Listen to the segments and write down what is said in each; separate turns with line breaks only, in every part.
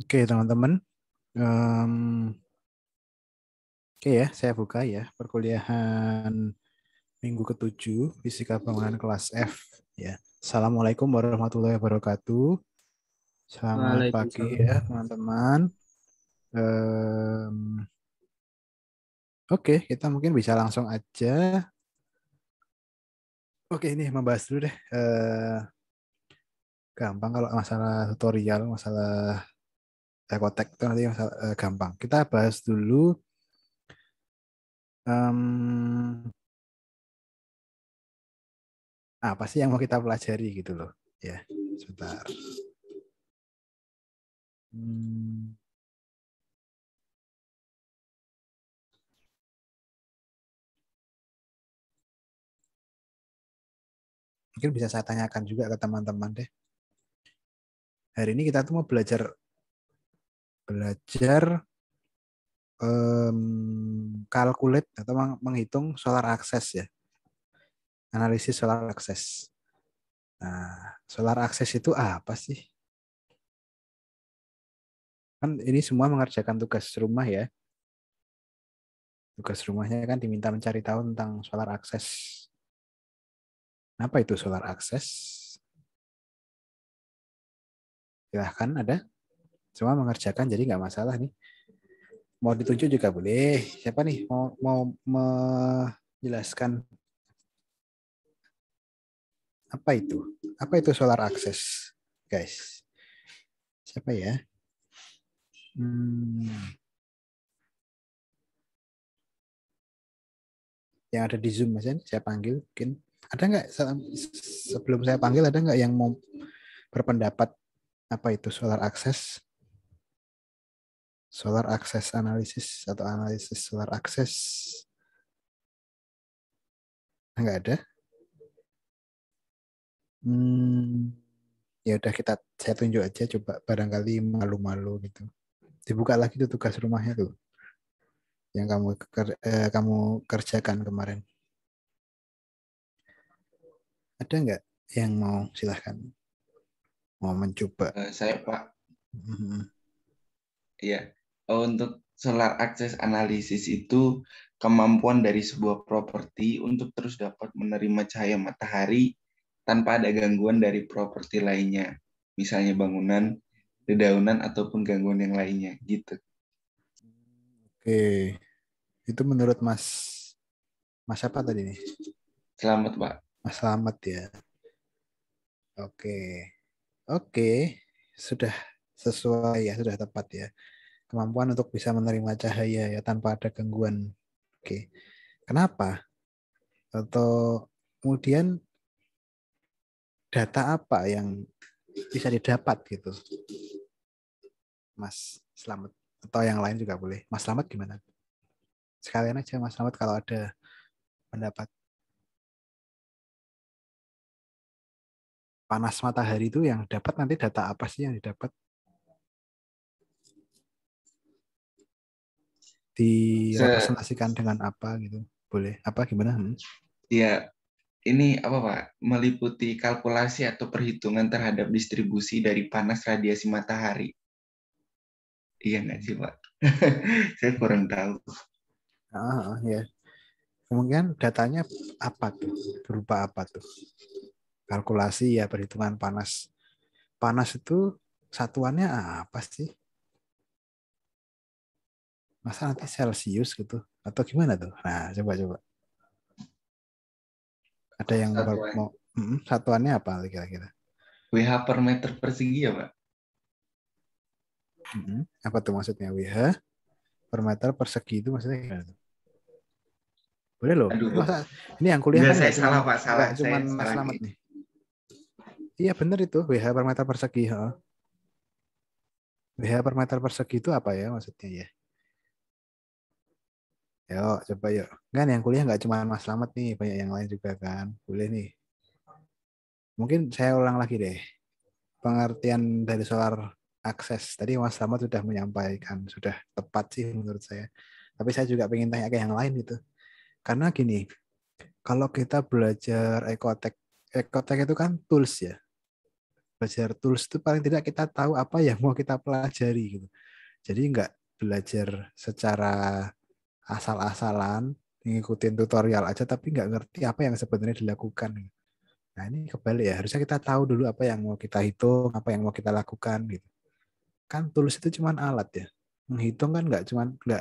Oke, teman-teman. Em, oke ya, saya buka ya perkuliahan minggu ke-7 Fisika Bangunan kelas F ya. Assalamualaikum warahmatullahi wabarakatuh. Selamat pagi
Waalaikumsalam.
ya, teman-teman. Em, oke, kita mungkin bisa langsung aja. Oke, ini membahas dulu deh. Gampang kalau masalah tutorial, masalah ekotek itu nanti masalah, gampang. Kita bahas dulu em, apa sih yang mau kita pelajari gitu loh. Ya, sebentar. Hmm, mungkin bisa saya tanyakan juga ke teman-teman deh. Hari ini kita tuh mau belajar belajar calculate atau menghitung solar access ya, analisis solar access. Nah, solar access itu apa sih? Kan ini semua mengerjakan tugas rumah ya. Tugas rumahnya kan diminta mencari tahu tentang solar access. Apa itu solar access? Silahkan ada. Semua mengerjakan jadi nggak masalah nih. Mau ditunjuk juga boleh. Siapa nih mau menjelaskan apa itu? Apa itu solar access, guys? Siapa ya? Hmm, yang ada di Zoom mas, saya panggil. Mungkin ada nggak sebelum saya panggil ada nggak yang mau berpendapat apa itu solar access? Solar access analysis atau analisis solar access? Nggak ada. Hmm, ya udah saya tunjuk aja coba barangkali malu-malu gitu. Dibuka lagi tuh tugas rumahnya tuh yang kamu kerjakan kemarin. Ada nggak yang mau silahkan mau mencoba?
Saya Pak,
Mhm.
ya. Untuk solar access analysis itu kemampuan dari sebuah properti untuk terus dapat menerima cahaya matahari tanpa ada gangguan dari properti lainnya, misalnya bangunan, dedaunan ataupun gangguan yang lainnya, gitu.
Oke, itu menurut Mas apa tadi nih?
Selamat Pak.
Mas Slamet ya. Oke, oke, sudah sesuai ya, sudah tepat ya. Kemampuan untuk bisa menerima cahaya ya tanpa ada gangguan. Oke, kenapa? Atau kemudian data apa yang bisa didapat gitu, Mas Slamet? Atau yang lain juga boleh. Mas Slamet gimana? Sekalian aja Mas Slamet kalau ada pendapat. Panas matahari itu yang dapat nanti data apa sih yang didapat?
Se
Direpresentasikan dengan apa gitu? Boleh. Apa gimana?
ya, ini apa Pak? Meliputi kalkulasi atau perhitungan terhadap distribusi dari panas radiasi matahari. Iya nggak sih Pak? Saya kurang tahu.
Ya. Kemudian datanya apa tuh? Berupa apa tuh? Kalkulasi ya perhitungan panas. Panas itu satuannya apa sih? Masa nanti Celsius gitu? Atau gimana tuh? Nah, coba-coba. Ada yang
Satuan
mau satuannya apa kira-kira?
WH per meter persegi ya Pak?
Apa tuh maksudnya? WH per meter persegi itu maksudnya gimana tuh? Boleh loh.
Aduh,
Ini masa ini yang kuliah
enggak,
kan
saya salah Pak,
nggak
salah. Saya
cuman Mas
salah
Slamet
kayak.
nih. Iya bener itu WH per meter persegi. Heeh. WH per meter persegi itu apa ya maksudnya ya? Yuk, coba yuk. Kan yang kuliah nggak cuma Mas Slamet nih, banyak yang lain juga kan. Boleh nih. Mungkin saya ulang lagi deh. Pengertian dari solar access. Tadi Mas Slamet sudah menyampaikan, sudah tepat sih menurut saya. Tapi saya juga pengen tanya ke yang lain gitu. Karena gini, kalau kita belajar ekotek, ekotek itu kan tools ya. belajar tools itu paling tidak kita tahu apa yang mau kita pelajari gitu. Jadi nggak belajar secara asal-asalan, ngikutin tutorial aja tapi nggak ngerti apa yang sebenarnya dilakukan. Nah ini kebalik ya, harusnya kita tahu dulu apa yang mau kita hitung, apa yang mau kita lakukan gitu. Kan tools itu cuma alat ya. Menghitung kan nggak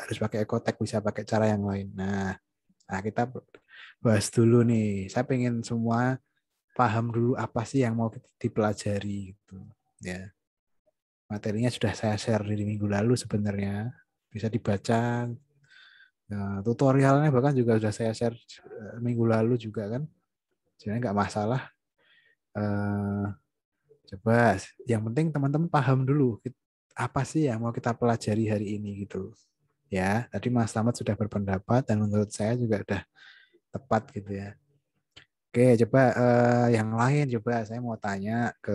harus pakai Ecotech, bisa pakai cara yang lain. Nah kita bahas dulu nih. Saya pengen semua paham dulu apa sih yang mau dipelajari gitu. Ya, materinya sudah saya share di minggu lalu sebenarnya. Bisa dibaca. Nah, tutorialnya bahkan juga sudah saya share minggu lalu juga kan. Sebenarnya nggak masalah. Eh, Coba yang penting teman-teman paham dulu apa sih yang mau kita pelajari hari ini gitu. Ya, tadi Mas Slamet sudah berpendapat dan menurut saya juga udah tepat gitu ya. Oke, coba yang lain coba saya mau tanya ke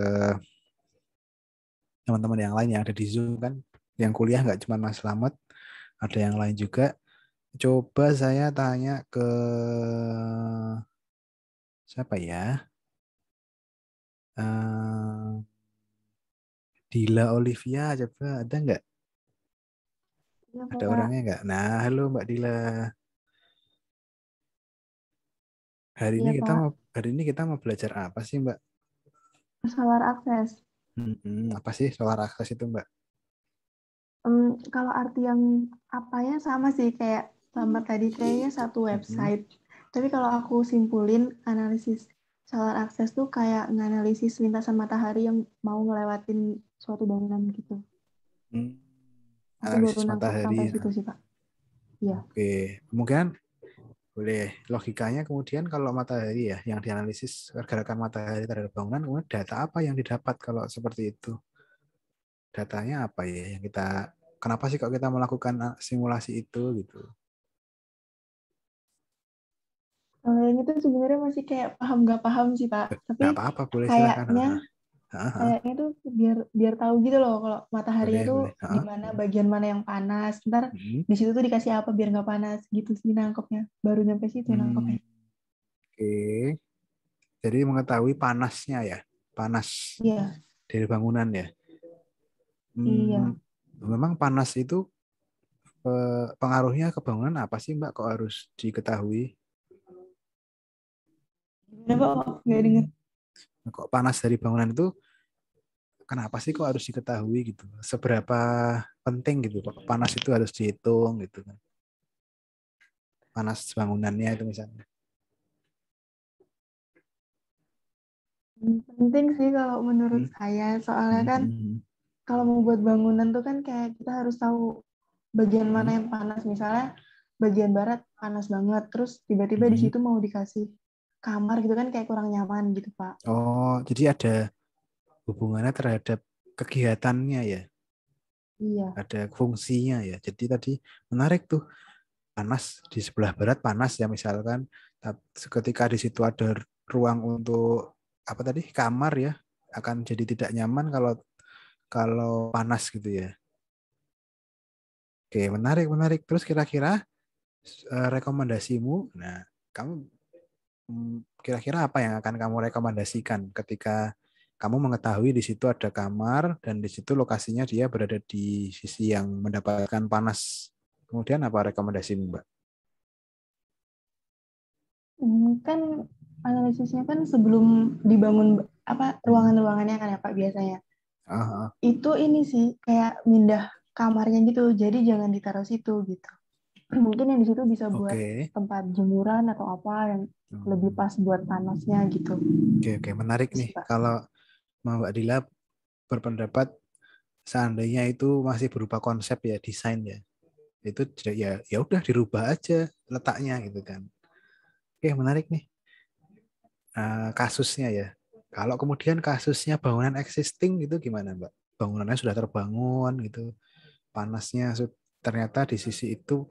teman-teman yang lain yang ada di Zoom kan. Yang kuliah nggak cuma Mas Slamet, ada yang lain juga. Coba saya tanya ke siapa ya? Eh, Dila Olivia, coba ada nggak?
Iya,
Ada
Pak.
orangnya nggak? Nah, halo Mbak Dila.
Iya, Pak.
Hari ini kita mau belajar apa sih, Mbak?
Solar akses.
Apa sih solar access itu, Mbak?
Kalau arti yang apanya sama sih kayak sama tadi kayaknya satu
Mm-mm.
website. Tapi kalau aku simpulin analisis solar akses tuh kayak nganalisis lintasan matahari yang mau ngelewatin suatu bangunan gitu.
Hmm,
Aku baru
Analisis
nangkep sampai
matahari.
situ sih, Pak. Iya.
Oke, kemungkinan boleh logikanya kemudian kalau matahari ya yang dianalisis pergerakan matahari terhadap bangunan, kemudian data apa yang didapat kalau seperti itu? Datanya apa ya yang kita kenapa sih kok kita melakukan simulasi itu gitu?
Kalau yang itu sebenarnya masih kayak paham nggak paham sih, Pak. Tapi
Nggak apa-apa, boleh silakan.
kayaknya
Ha.
kayaknya tuh biar biar tahu gitu loh kalau mataharinya
Boleh,
tuh
boleh.
di mana bagian mana yang panas. Ntar
Hmm.
di situ tuh dikasih apa biar nggak panas gitu sih nangkepnya. Baru nyampe situ
Hmm,
nangkepnya.
Oke. Jadi mengetahui panasnya ya, panas
Iya,
dari bangunan ya. Hmm,
iya.
Memang panas itu pengaruhnya ke bangunan apa sih Mbak? Kok harus diketahui?
Gimana Pak? Nggak dengar.
Kok panas dari bangunan itu kenapa sih kok harus diketahui gitu? Seberapa penting gitu? Kok panas itu harus dihitung gitu kan? Panas bangunannya itu misalnya.
Penting sih kalau menurut
Hmm.
saya. Soalnya
Hmm.
kan
Hmm.
kalau mau buat bangunan tuh kan kayak kita harus tahu bagian mana
Hmm.
yang panas. Misalnya bagian barat panas banget. Terus tiba-tiba di
Hmm.
situ mau dikasih kamar gitu kan kayak kurang nyaman gitu Pak.
Oh, jadi ada hubungannya terhadap kegiatannya ya,
Iya.
ada fungsinya ya. Jadi tadi menarik tuh panas di sebelah barat panas ya misalkan ketika di situ ada ruang untuk apa tadi kamar ya akan jadi tidak nyaman kalau kalau panas gitu ya. Oke, menarik menarik. Terus kira-kira rekomendasimu, nah kamu kira-kira apa yang akan kamu rekomendasikan ketika kamu mengetahui di situ ada kamar dan di situ lokasinya dia berada di sisi yang mendapatkan panas. Kemudian apa rekomendasimu, Mbak?
Kan analisisnya kan sebelum dibangun apa
Hmm.
ruangan-ruangannya kan ya Pak biasanya.
Ah, ah.
Itu ini sih kayak mindah kamarnya gitu. Jadi jangan ditaruh situ gitu. Mungkin yang di situ bisa buat
Oke.
tempat jemuran atau apa yang lebih
Hmm.
pas buat panasnya gitu.
Oke, oke, menarik
Itu
nih.
sih Pak.
Kalau Mbak Dila berpendapat seandainya itu masih berupa konsep ya, desain ya, itu ya ya udah dirubah aja letaknya gitu kan. Oke, menarik nih. Kasusnya ya. Kalau kemudian kasusnya bangunan existing itu gimana, Mbak? Bangunannya sudah terbangun gitu, panasnya ternyata di sisi itu,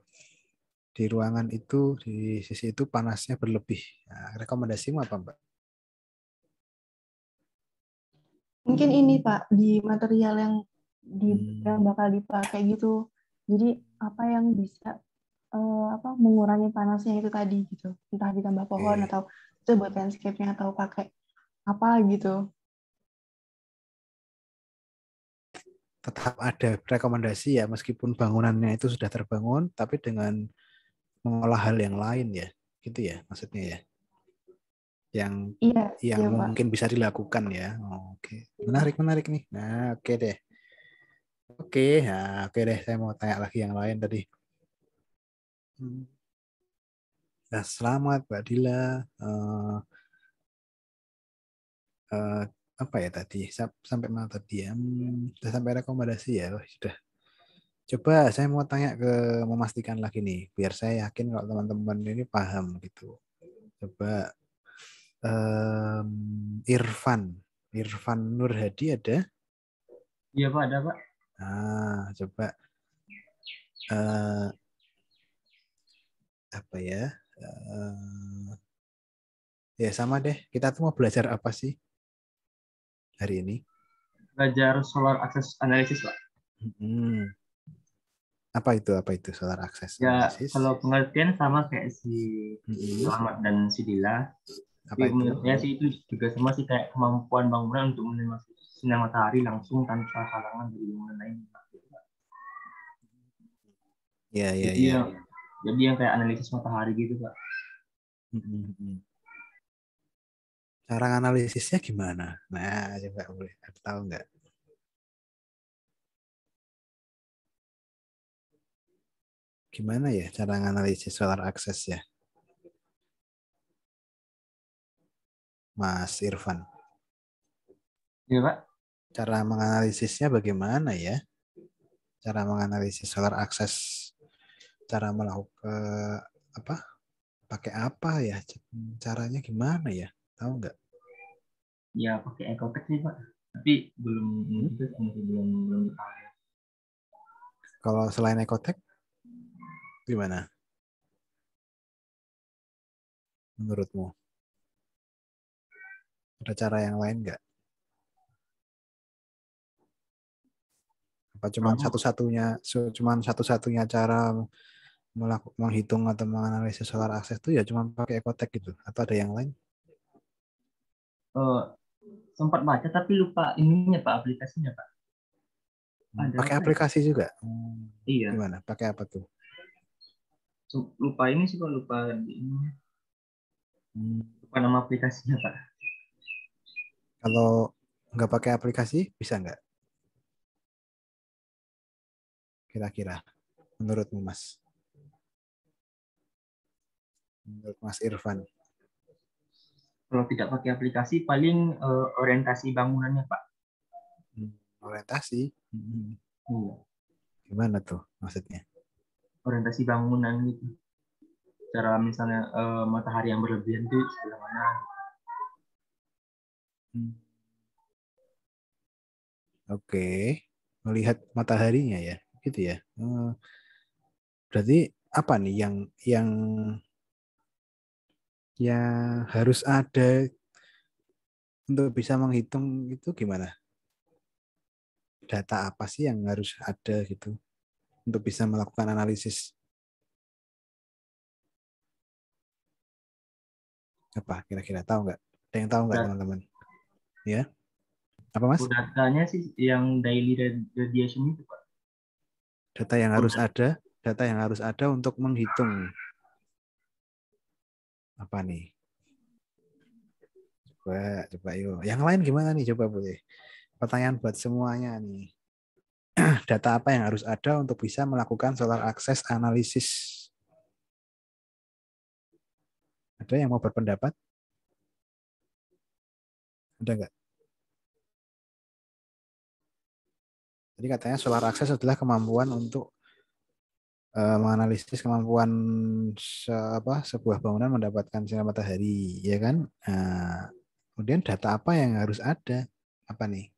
di ruangan itu, di sisi itu panasnya berlebih. Nah, rekomendasimu apa, Mbak?
Mungkin ini Pak di material yang
Hmm,
bakal dipakai gitu. Jadi apa yang bisa apa mengurangi panasnya itu tadi gitu. Entah ditambah pohon
oke.
atau itu buat landscape-nya atau pakai apa gitu.
tetap ada rekomendasi ya, meskipun bangunannya itu sudah terbangun, tapi dengan mengolah hal yang lain ya, gitu ya maksudnya ya, yang
Iya,
yang
iya Pak.
mungkin bisa dilakukan ya. Oke, menarik nih. Nah, oke deh. Oke deh. Saya mau tanya lagi yang lain tadi. Nah, selamat Mbak Dila. Eh, apa ya tadi? Sampai mana tadi ya? Sudah sampai rekomendasi ya. Oh, sudah. Coba saya mau tanya memastikan lagi nih, biar saya yakin kalau teman-teman ini paham gitu. Coba em, Irfan, Irfan Nur Hadi ada?
Iya Pak, ada Pak.
Coba eh, apa ya? Eh, ya sama deh. Kita tuh mau belajar apa sih hari ini?
Belajar solar access analysis Pak.
Hmm, Apa itu solar access
Ya,
analysis?
kalau pengertian sama kayak si
Hmm,
Selamat dan si Dila. Tapi
apa itu?
menurut saya sih itu juga sama sih kayak kemampuan bangunan untuk menerima sinar matahari langsung tanpa halangan dari bangunan lain.
Ya, ya,
Jadi
ya.
yang jadi yang kayak analisis matahari gitu Pak.
Hmm. Cara analisisnya gimana? Nah, coba boleh. Tahu nggak? Gimana ya cara analisis solar access ya, Mas Irfan?
Iya Pak.
Cara menganalisisnya bagaimana ya? Cara menganalisis solar access, cara melakukan apa? Pakai apa ya? Caranya gimana ya? Tahu nggak?
Ya pakai Ecotech sih Pak. Tapi belum
Hmm?
itu masih belum tahu.
Kalau selain Ecotech, gimana menurutmu? Ada cara yang lain nggak? Apa cuman satu-satunya cara menghitung atau menganalisis solar access itu ya cuma pakai Ecotech gitu? Atau ada yang lain?
Eh, sempat baca tapi lupa ininya Pak, aplikasinya Pak. Ada
Pakai
apa ya?
aplikasi juga?
Iya,
Gimana? Pakai apa tuh?
lupa ini sih Pak, lupa di ininya.
Hmm,
Lupa nama aplikasinya Pak.
Kalau nggak pakai aplikasi, bisa nggak? Kira-kira, menurutmu Mas? Menurut Mas Irfan?
Kalau tidak pakai aplikasi paling orientasi bangunannya Pak.
Orientasi?
Iya,
Gimana tuh maksudnya?
orientasi bangunan gitu. Cara misalnya matahari yang berlebihan itu sebelah mana?
Hmm, Oke, melihat mataharinya ya, gitu ya. Berarti apa nih yang harus ada untuk bisa menghitung itu gimana? Data apa sih yang harus ada gitu untuk bisa melakukan analisis? Apa kira-kira tahu nggak? Ada yang tahu nggak
Dat-
teman-teman? Ya, apa Mas?
Datanya sih yang daily radiation itu Pak.
Data yang harus ada, data yang harus ada untuk menghitung apa nih? Coba yuk. Yang lain gimana nih? Coba boleh. Pertanyaan buat semuanya nih. Data apa yang harus ada untuk bisa melakukan solar access analysis? Ada yang mau berpendapat? Ada nggak? Jadi katanya solar access adalah kemampuan untuk menganalisis kemampuan sebuah bangunan mendapatkan sinar matahari, ya kan? Nah, kemudian data apa yang harus ada? Apa nih?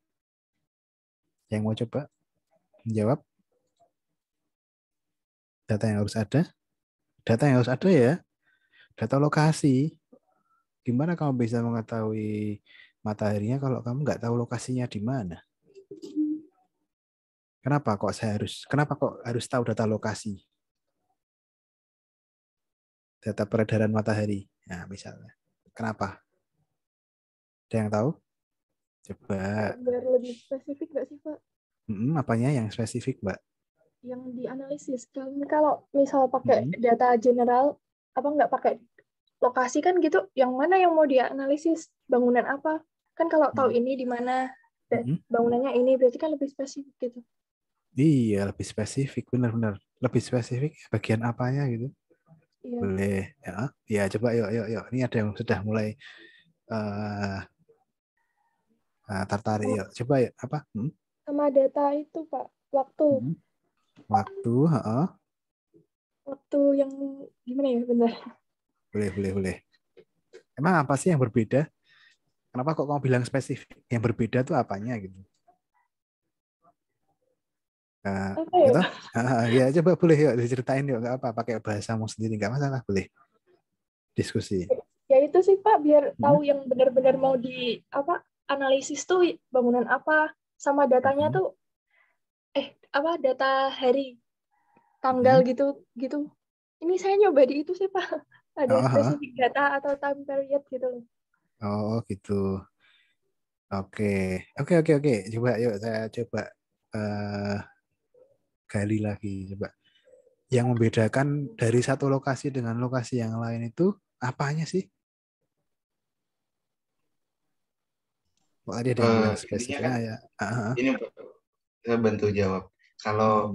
Yang mau coba menjawab? Data yang harus ada? Data yang harus ada ya, data lokasi. Gimana kamu bisa mengetahui mataharinya kalau kamu nggak tahu lokasinya di mana? Kenapa kok harus tahu data lokasi? Data peredaran matahari. Nah, misalnya. Kenapa? Ada yang tahu? Coba.
Biar lebih spesifik nggak sih Pak?
Apanya yang spesifik, Mbak?
Yang dianalisis. Kalau misal pakai data general, apa nggak pakai lokasi kan gitu, yang mana yang mau dianalisis? Bangunan apa? Kan kalau tahu ini di mana bangunannya ini, berarti kan lebih spesifik gitu.
Iya, lebih spesifik, benar-benar. Lebih spesifik bagian apanya gitu.
Iya.
Boleh. Ya, coba yuk. Ini ada yang sudah mulai tertarik. Yuk, coba yuk. Apa?
Sama data itu, Pak. Waktu.
Waktu,
Waktu yang gimana ya, bentar.
Boleh. Emang apa sih yang berbeda? Kenapa kok kamu bilang spesifik? Yang berbeda tuh apanya gitu?
Apa ya?
Gitu? Ya coba boleh yuk diceritain yuk, nggak apa, pakai bahasamu sendiri nggak masalah, boleh diskusi.
Ya itu sih Pak, biar tahu yang benar-benar mau di analisis tuh bangunan apa, sama datanya tuh data hari, tanggal gitu. Ini saya nyoba di itu sih Pak, ada spesifik data atau time period gitu loh.
Oh gitu. Oke. Coba yuk saya coba gali lagi coba. Yang membedakan dari satu lokasi dengan lokasi yang lain itu apanya sih? Kok tadi ada yang bilang
Intinya
spesifik
kan
ya?
ini saya bantu jawab. Kalau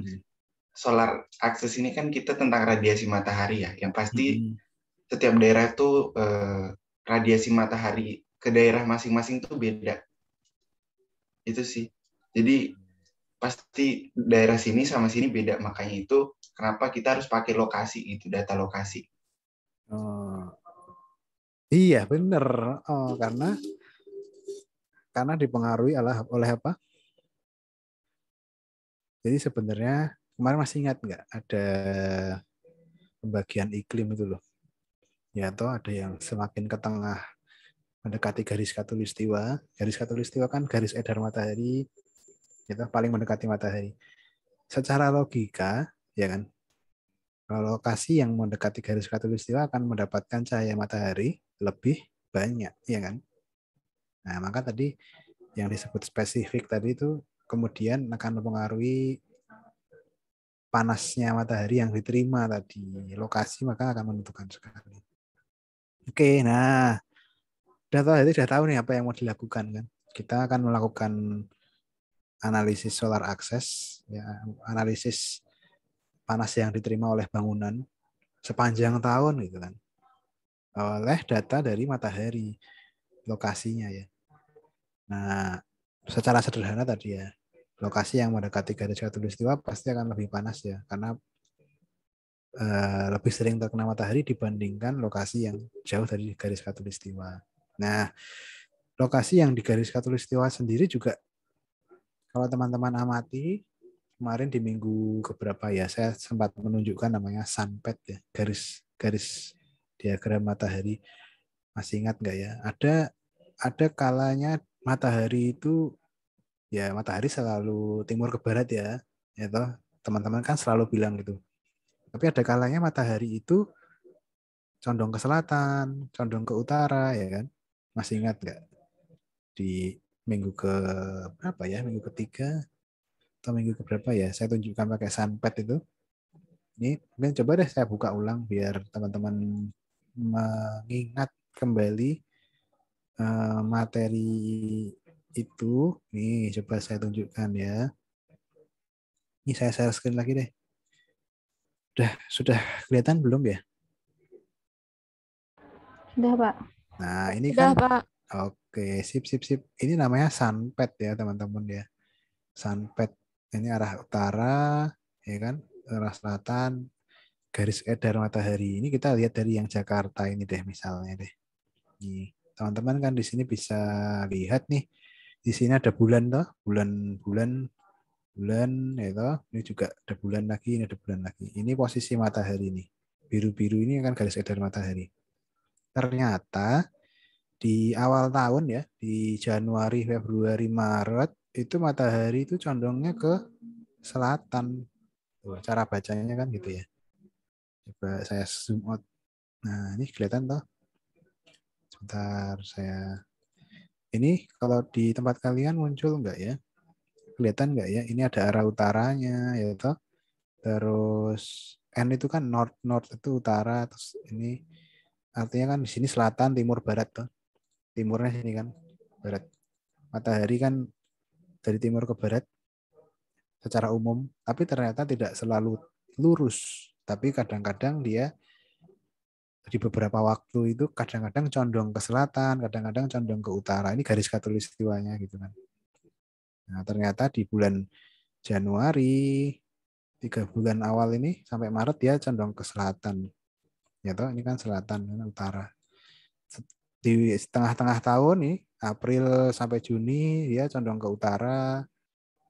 solar access ini kan kita tentang radiasi matahari ya. Yang pasti setiap daerah itu radiasi matahari ke daerah masing-masing tuh beda. Itu sih. Jadi pasti daerah sini sama sini beda. Makanya itu kenapa kita harus pakai lokasi itu, data lokasi.
Iya benar. Karena dipengaruhi oleh apa? Jadi sebenarnya kemarin masih ingat nggak ada pembagian iklim itu loh. Ya toh ada yang semakin ke tengah mendekati garis khatulistiwa. Garis khatulistiwa kan garis edar matahari, itu paling mendekati matahari. Secara logika, ya kan, kalau lokasi yang mendekati garis khatulistiwa akan mendapatkan cahaya matahari lebih banyak, ya kan. Nah, maka tadi yang disebut spesifik tadi itu kemudian akan mempengaruhi panasnya matahari yang diterima tadi. Lokasi maka akan menentukan sekali. Oke, nah data itu sudah tahu nih apa yang mau dilakukan kan. Kita akan melakukan analisis solar access, ya, analisis panas yang diterima oleh bangunan sepanjang tahun gitu kan, oleh data dari matahari lokasinya ya. Nah, secara sederhana tadi ya, lokasi yang mendekati garis khatulistiwa pasti akan lebih panas ya, karena lebih sering terkena matahari dibandingkan lokasi yang jauh dari garis khatulistiwa. Nah, lokasi yang di garis khatulistiwa sendiri juga kalau teman-teman amati kemarin di minggu keberapa ya, saya sempat menunjukkan namanya sunpad ya, garis diagram matahari. Masih ingat nggak ya? Ada kalanya matahari itu ya matahari selalu timur ke barat ya. Ya toh, teman-teman kan selalu bilang gitu. Tapi ada kalanya matahari itu condong ke selatan, condong ke utara ya kan. Masih ingat nggak? Di minggu ke berapa ya? Minggu ketiga atau minggu keberapa ya? Saya tunjukkan pakai sunpad itu. Ini mungkin coba deh saya buka ulang biar teman-teman mengingat kembali materi itu. Nih coba saya tunjukkan ya. Ini saya share screen lagi deh. Sudah kelihatan belum ya?
Sudah Pak.
Nah ini
Sudah
kan
Pak.
oke sip. Ini namanya sunpad ya teman-teman ya. Sunpad ini arah utara ya kan, arah selatan garis edar matahari. Ini kita lihat dari yang Jakarta ini deh misalnya deh. Nih, teman-teman kan di sini bisa lihat nih. Di sini ada bulan toh, bulan ya toh. Ini juga ada bulan lagi, ini ada bulan lagi. Ini posisi matahari nih. Biru-biru ini kan garis edar matahari. Ternyata di awal tahun ya, di Januari, Februari, Maret itu matahari itu condongnya ke selatan. Tuh, cara bacanya kan gitu ya. Coba saya zoom out. Nah, ini kelihatan toh. Sebentar saya. Ini kalau di tempat kalian muncul enggak ya? Kelihatan nggak ya? Ini ada arah utaranya, ya toh. Terus N itu kan north itu utara, terus ini artinya kan di sini selatan, timur, barat toh. Timurnya sini kan barat. Matahari kan dari timur ke barat secara umum, tapi ternyata tidak selalu lurus. Tapi kadang-kadang dia di beberapa waktu itu kadang-kadang condong ke selatan, kadang-kadang condong ke utara. Ini garis khatulistiwanya gitu kan. Nah, ternyata di bulan Januari 3 bulan awal ini sampai Maret dia condong ke selatan. Ya toh, ini kan selatan, ini utara. Di tengah-tengah tahun nih, April sampai Juni dia condong ke utara.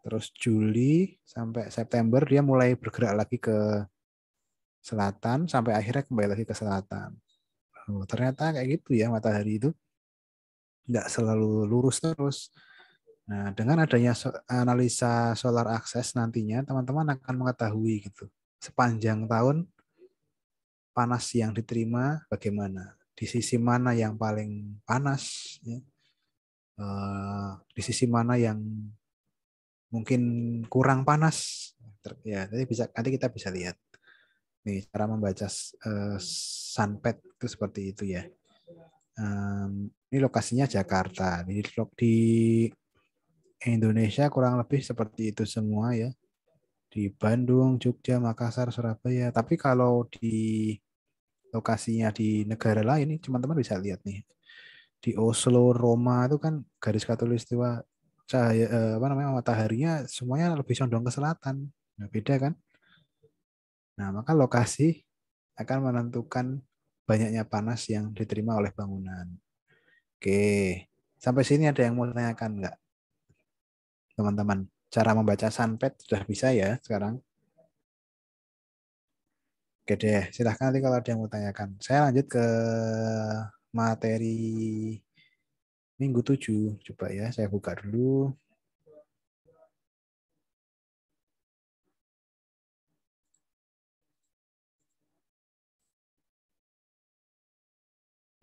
Terus Juli sampai September dia mulai bergerak lagi ke selatan sampai akhirnya kembali lagi ke selatan. Oh, ternyata kayak gitu ya matahari itu nggak selalu lurus terus. Nah, dengan adanya analisa solar access nantinya teman-teman akan mengetahui gitu sepanjang tahun panas yang diterima bagaimana, di sisi mana yang paling panas, ya. Di sisi mana yang mungkin kurang panas, ya. Nanti kita bisa lihat nih cara membaca sunpad itu seperti itu ya. Ini lokasinya Jakarta. Di Indonesia kurang lebih seperti itu semua ya. Di Bandung, Jogja, Makassar, Surabaya. Tapi kalau di lokasinya di negara lain, teman-teman bisa lihat nih. Di Oslo, Roma itu kan garis khatulistiwa cahaya mataharinya semuanya lebih condong ke selatan. Nah, beda kan? Nah, maka lokasi akan menentukan banyaknya panas yang diterima oleh bangunan. Oke, sampai sini ada yang mau tanyakan nggak, teman-teman? Cara membaca sunpad sudah bisa ya sekarang? Oke deh, silahkan nanti kalau ada yang mau tanyakan. Saya lanjut ke materi minggu 7. Coba ya, saya buka dulu.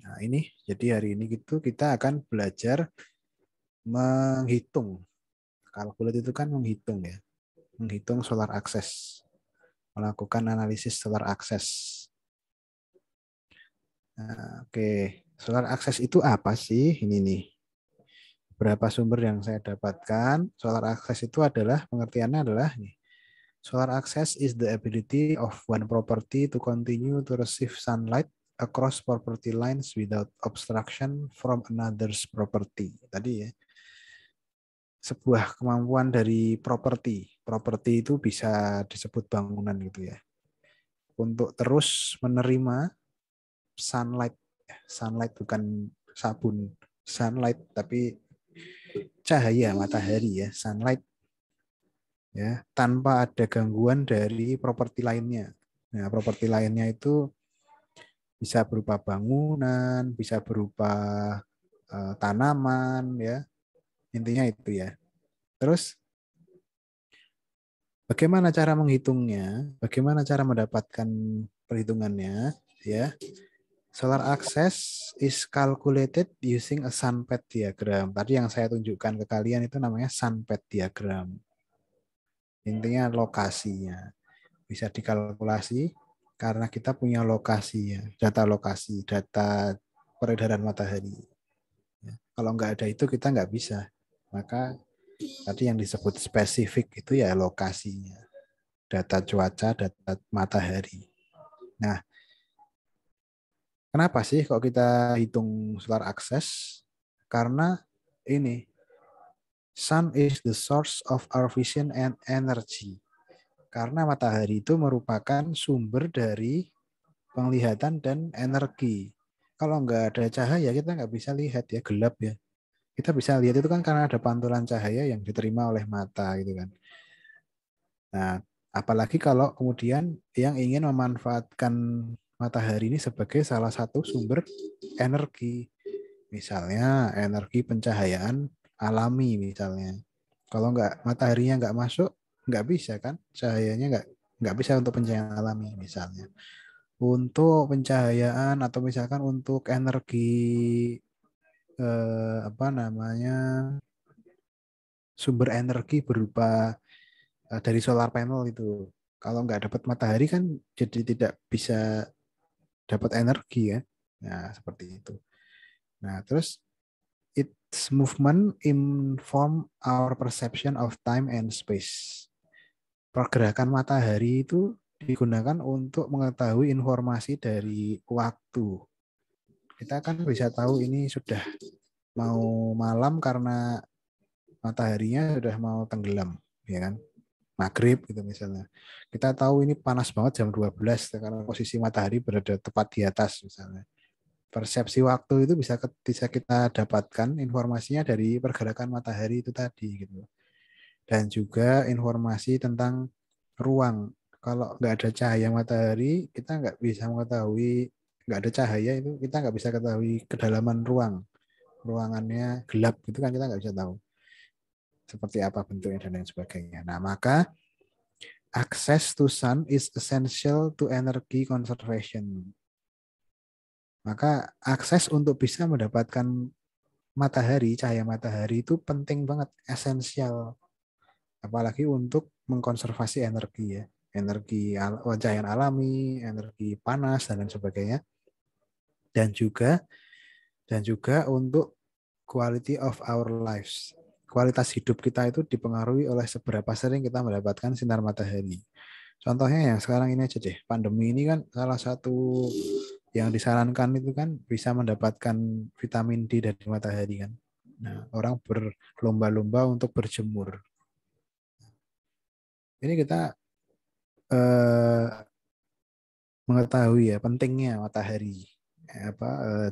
Nah ini, jadi hari ini gitu kita akan belajar menghitung. Kalkulat itu kan menghitung ya. Menghitung solar access. Melakukan analisis solar access. Nah, oke, solar access itu apa sih? Ini nih. Beberapa sumber yang saya dapatkan, solar access itu adalah, pengertiannya adalah nih. Solar access is the ability of one property to continue to receive sunlight across property lines without obstruction from another's property. Tadi ya. Sebuah kemampuan dari properti. Properti itu bisa disebut bangunan gitu ya. Untuk terus menerima sunlight. Sunlight bukan sabun. Sunlight tapi cahaya matahari ya, sunlight ya, tanpa ada gangguan dari properti lainnya. Nah, properti lainnya itu bisa berupa bangunan, bisa berupa tanaman ya. Intinya itu ya. Terus bagaimana cara menghitungnya? Bagaimana cara mendapatkan perhitungannya ya? Solar access is calculated using a sunpad diagram. Tadi yang saya tunjukkan ke kalian itu namanya sunpad diagram. Intinya lokasinya. Bisa dikalkulasi karena kita punya lokasi ya, data lokasi, data peredaran matahari. Ya, kalau nggak ada itu kita nggak bisa. Maka tadi yang disebut spesifik itu ya lokasinya. Data cuaca, data matahari. Nah, kenapa sih kok kita hitung solar access? Karena ini, sun is the source of our vision and energy. Karena matahari itu merupakan sumber dari penglihatan dan energi. Kalau nggak ada cahaya, kita nggak bisa lihat ya, gelap ya. Kita bisa lihat itu kan karena ada pantulan cahaya yang diterima oleh mata gitu kan. Nah, apalagi kalau kemudian yang ingin memanfaatkan matahari ini sebagai salah satu sumber energi. Misalnya energi pencahayaan alami misalnya. Kalau nggak mataharinya nggak masuk, nggak bisa kan? Cahayanya nggak bisa untuk pencahayaan alami misalnya. Untuk pencahayaan atau misalkan untuk energi apa namanya sumber energi berupa dari solar panel itu. Kalau nggak dapat matahari kan jadi tidak bisa dapat energi ya. Nah, seperti itu. Nah, terus its movement inform our perception of time and space. Pergerakan matahari itu digunakan untuk mengetahui informasi dari waktu. Kita kan bisa tahu ini sudah mau malam karena mataharinya sudah mau tenggelam, ya kan? Maghrib gitu misalnya. Kita tahu ini panas banget jam 12 karena posisi matahari berada tepat di atas misalnya. Persepsi waktu itu bisa kita dapatkan informasinya dari pergerakan matahari itu tadi gitu. Dan juga informasi tentang ruang. Kalau nggak ada cahaya matahari, kita nggak bisa mengetahui, nggak ada cahaya itu kita nggak bisa ketahui kedalaman ruang. Ruangannya gelap gitu kan kita nggak bisa tahu seperti apa bentuknya dan lain sebagainya. Nah, maka access to sun is essential to energy conservation. Maka akses untuk bisa mendapatkan matahari, cahaya matahari itu penting banget, esensial. Apalagi untuk mengkonservasi energi ya. Energi cahaya alami, energi panas dan lain sebagainya. Dan juga untuk quality of our lives. Kualitas hidup kita itu dipengaruhi oleh seberapa sering kita mendapatkan sinar matahari. Contohnya yang sekarang ini aja deh, pandemi ini kan salah satu yang disarankan itu kan bisa mendapatkan vitamin D dari matahari kan. Nah, orang berlomba-lomba untuk berjemur. Ini kita mengetahui ya pentingnya matahari,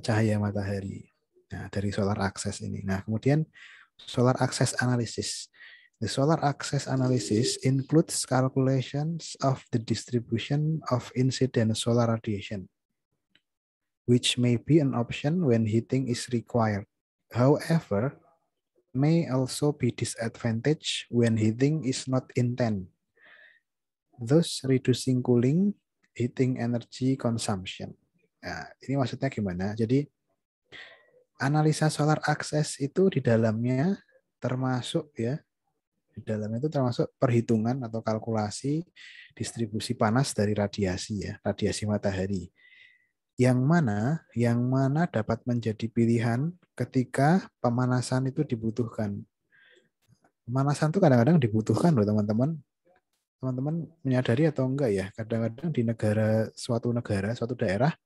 cahaya matahari. Nah, dari solar access ini. Nah, kemudian solar access analysis. The solar access analysis includes calculations of the distribution of incident solar radiation, which may be an option when heating is required. However, may also be disadvantage when heating is not intent, thus reducing cooling, heating energy consumption. Nah, ini maksudnya gimana? Jadi analisa solar access itu di dalamnya termasuk ya, di dalamnya itu termasuk perhitungan atau kalkulasi distribusi panas dari radiasi ya, radiasi matahari. Yang mana dapat menjadi pilihan ketika pemanasan itu dibutuhkan. Pemanasan itu kadang-kadang dibutuhkan loh teman-teman. Teman-teman menyadari atau enggak ya, kadang-kadang di suatu daerah,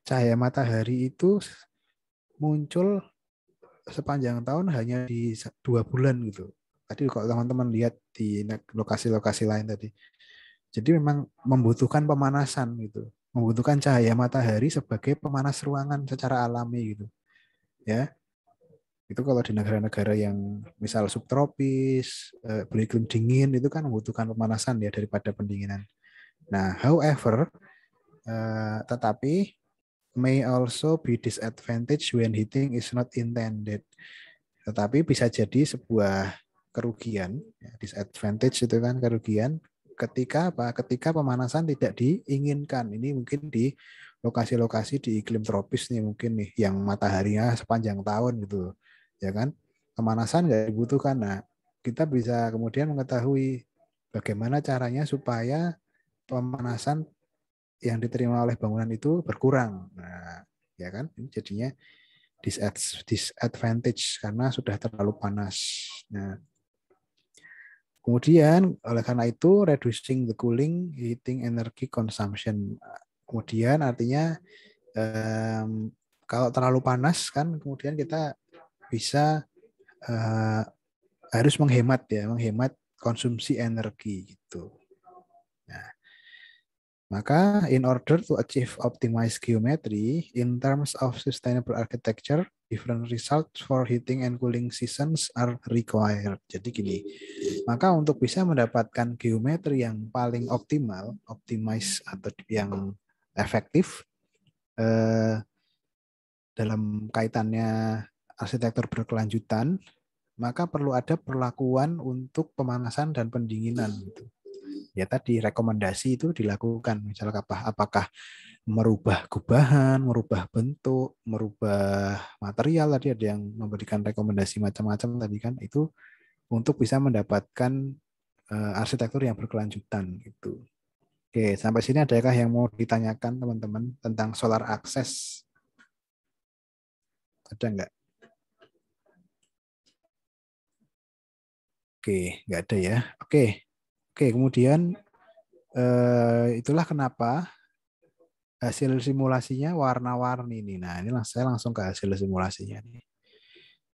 cahaya matahari itu muncul sepanjang tahun hanya di 2 bulan gitu. Tadi kalau teman-teman lihat di lokasi-lokasi lain tadi. Jadi memang membutuhkan pemanasan gitu. Membutuhkan cahaya matahari sebagai pemanas ruangan secara alami gitu. Ya. Itu kalau di negara-negara yang misal subtropis, beriklim dingin itu kan membutuhkan pemanasan ya daripada pendinginan. Nah, however, tetapi may also be disadvantage when heating is not intended. Tetapi bisa jadi sebuah kerugian, disadvantage itu kan kerugian ketika pemanasan tidak diinginkan. Ini mungkin di lokasi-lokasi di iklim tropis nih mungkin nih yang mataharinya sepanjang tahun gitu, ya kan? Pemanasan nggak dibutuhkan. Nah, kita bisa kemudian mengetahui bagaimana caranya supaya pemanasan yang diterima oleh bangunan itu berkurang. Nah, ya kan? Ini jadinya disadvantage karena sudah terlalu panas. Nah, kemudian oleh karena itu reducing the cooling heating energy consumption. Kemudian artinya kalau terlalu panas kan kemudian kita bisa harus menghemat konsumsi energi gitu. Nah, maka in order to achieve optimized geometry in terms of sustainable architecture, different results for heating and cooling seasons are required. Jadi gini, maka untuk bisa mendapatkan geometri yang paling optimal, optimize atau yang efektif dalam kaitannya arsitektur berkelanjutan, maka perlu ada perlakuan untuk pemanasan dan pendinginan. Gitu. Ya tadi rekomendasi itu dilakukan, misalnya apakah merubah gubahan, merubah bentuk, merubah material, tadi ada yang memberikan rekomendasi macam-macam tadi kan, itu untuk bisa mendapatkan arsitektur yang berkelanjutan gitu. Oke, sampai sini adakah yang mau ditanyakan teman-teman tentang solar access? Ada nggak? Oke, nggak ada ya. Oke, kemudian itulah kenapa hasil simulasinya warna-warni nih. Nah, ini saya langsung ke hasil simulasinya nih.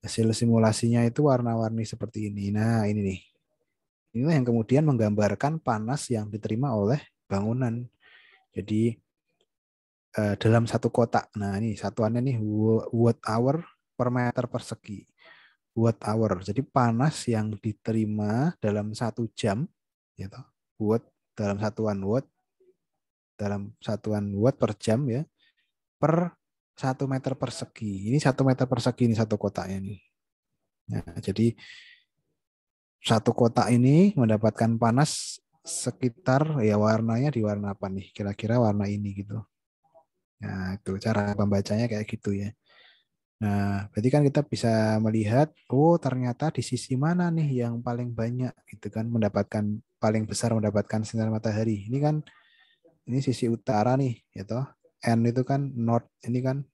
Hasil simulasinya itu warna-warni seperti ini. Nah, ini nih. Inilah yang kemudian menggambarkan panas yang diterima oleh bangunan. Jadi dalam satu kotak. Nah, ini satuannya nih watt hour per meter persegi. Watt hour. Jadi panas yang diterima dalam 1 jam, gitu. Watt dalam satuan watt per jam ya, per 1 meter persegi. Ini 1 meter persegi ini satu kotaknya nih. Nah, jadi satu kotak ini mendapatkan panas sekitar ya warnanya di warna apa nih? Kira-kira warna ini gitu. Nah, itu cara pembacanya kayak gitu ya. Nah, berarti kan kita bisa melihat, oh ternyata di sisi mana nih yang paling banyak gitu kan paling besar mendapatkan sinar matahari. Ini kan ini sisi utara nih, ya toh. N itu kan north, ini kan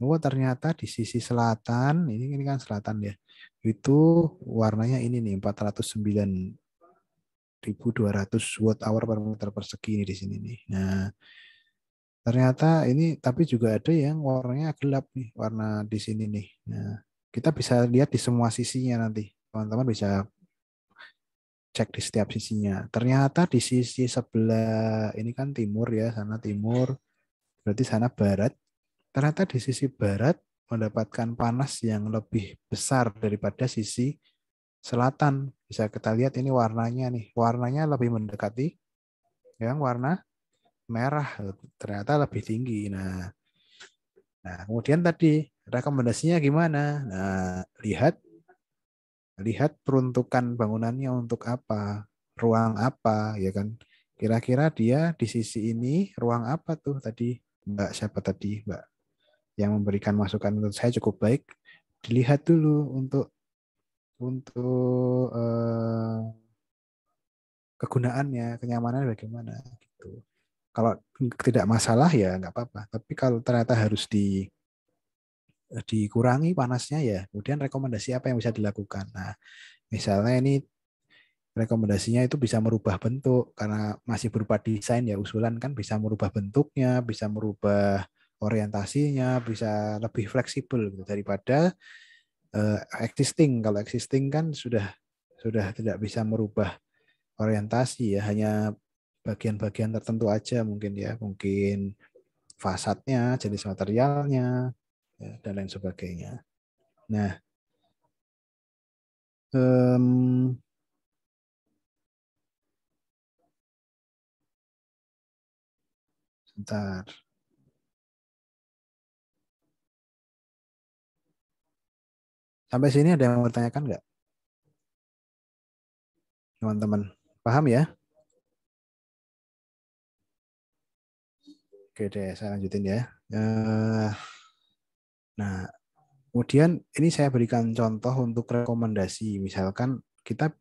oh ternyata di sisi selatan, ini kan selatan ya. Itu warnanya ini nih 409.200 watt hour per meter persegi ini di sini nih. Nah, ternyata ini tapi juga ada yang warnanya gelap nih, warna di sini nih. Nah, kita bisa lihat di semua sisinya nanti. Teman-teman bisa cek di setiap sisinya. Ternyata di sisi sebelah ini kan timur ya, sana timur, berarti sana barat. Ternyata di sisi barat mendapatkan panas yang lebih besar daripada sisi selatan. Bisa kita lihat ini warnanya nih. Warnanya lebih mendekati yang warna merah. Ternyata lebih tinggi. Nah, kemudian tadi rekomendasinya gimana? Nah, lihat peruntukan bangunannya untuk apa, ruang apa, ya kan? Kira-kira dia di sisi ini ruang apa tuh tadi? Mbak siapa tadi, Mbak? Yang memberikan masukan menurut saya cukup baik. Dilihat dulu untuk kegunaannya, kenyamanan bagaimana gitu. Kalau tidak masalah ya nggak apa-apa. Tapi kalau ternyata harus dikurangi panasnya ya, kemudian rekomendasi apa yang bisa dilakukan. Nah, misalnya ini rekomendasinya itu bisa merubah bentuk karena masih berupa desain ya, usulan kan bisa merubah bentuknya, bisa merubah orientasinya, bisa lebih fleksibel gitu daripada existing. Kalau existing kan sudah tidak bisa merubah orientasi ya, hanya bagian-bagian tertentu aja mungkin ya, mungkin fasadnya, jenis materialnya, ya, dan lain sebagainya. Nah, sebentar. Sampai sini ada yang mau bertanyakan nggak? Teman-teman, paham ya? Oke deh, saya lanjutin ya. Nah, kemudian ini saya berikan contoh untuk rekomendasi. Misalkan kita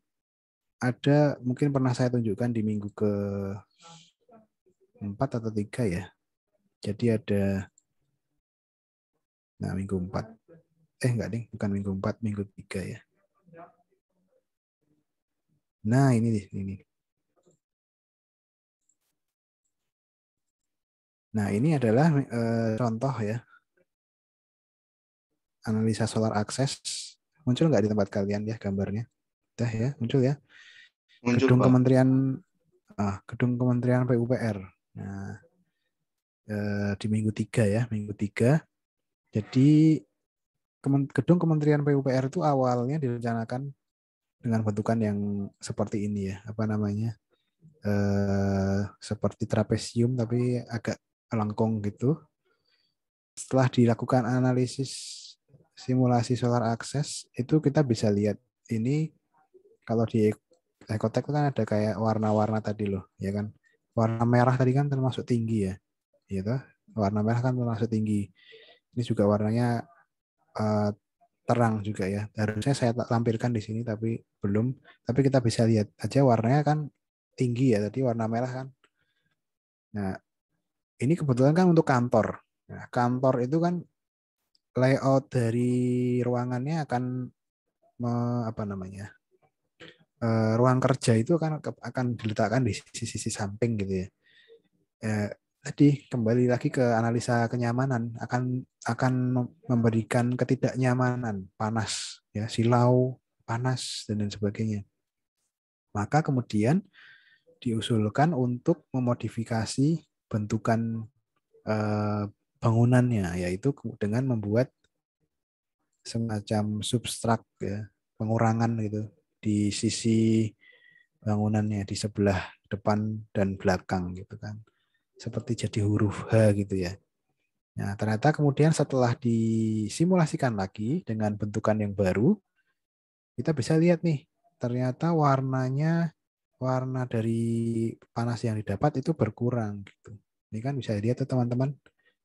ada, mungkin pernah saya tunjukkan di minggu ke-4 atau 3 ya. Jadi ada, nah minggu 4. Enggak ding, bukan minggu 4, minggu 3 ya. Nah ini. Nah ini adalah contoh ya. Analisa solar access. Muncul nggak di tempat kalian ya gambarnya? Udah ya, muncul ya.
Muncul,
Gedung
Pak.
Kementerian PUPR. Nah, di minggu 3 ya, minggu 3. Jadi gedung Kementerian PUPR itu awalnya direncanakan dengan bentukan yang seperti ini ya, apa namanya? Seperti trapesium tapi agak melengkung gitu. Setelah dilakukan analisis simulasi solar access, itu kita bisa lihat ini kalau di Ecotech kan ada kayak warna-warna tadi loh, ya kan? Warna merah tadi kan termasuk tinggi ya, gitu. Warna merah kan termasuk tinggi. Ini juga warnanya terang juga ya. Harusnya saya tampilkan di sini tapi belum. Tapi kita bisa lihat aja warnanya kan tinggi ya, tadi warna merah kan. Nah, ini kebetulan kan untuk kantor. Nah, kantor itu kan layout dari ruangannya akan apa namanya? Ruang kerja itu akan diletakkan di sisi samping gitu ya. Tadi kembali lagi ke analisa kenyamanan akan memberikan ketidaknyamanan, panas ya, silau, panas dan lain sebagainya. Maka kemudian diusulkan untuk memodifikasi bentukan bangunannya, yaitu dengan membuat semacam substrak ya, pengurangan gitu di sisi bangunannya, di sebelah depan dan belakang gitu kan, seperti jadi huruf H gitu ya. Nah, ternyata kemudian setelah disimulasikan lagi dengan bentukan yang baru, kita bisa lihat nih, ternyata warna dari panas yang didapat itu berkurang gitu. Ini kan bisa lihat tuh teman-teman,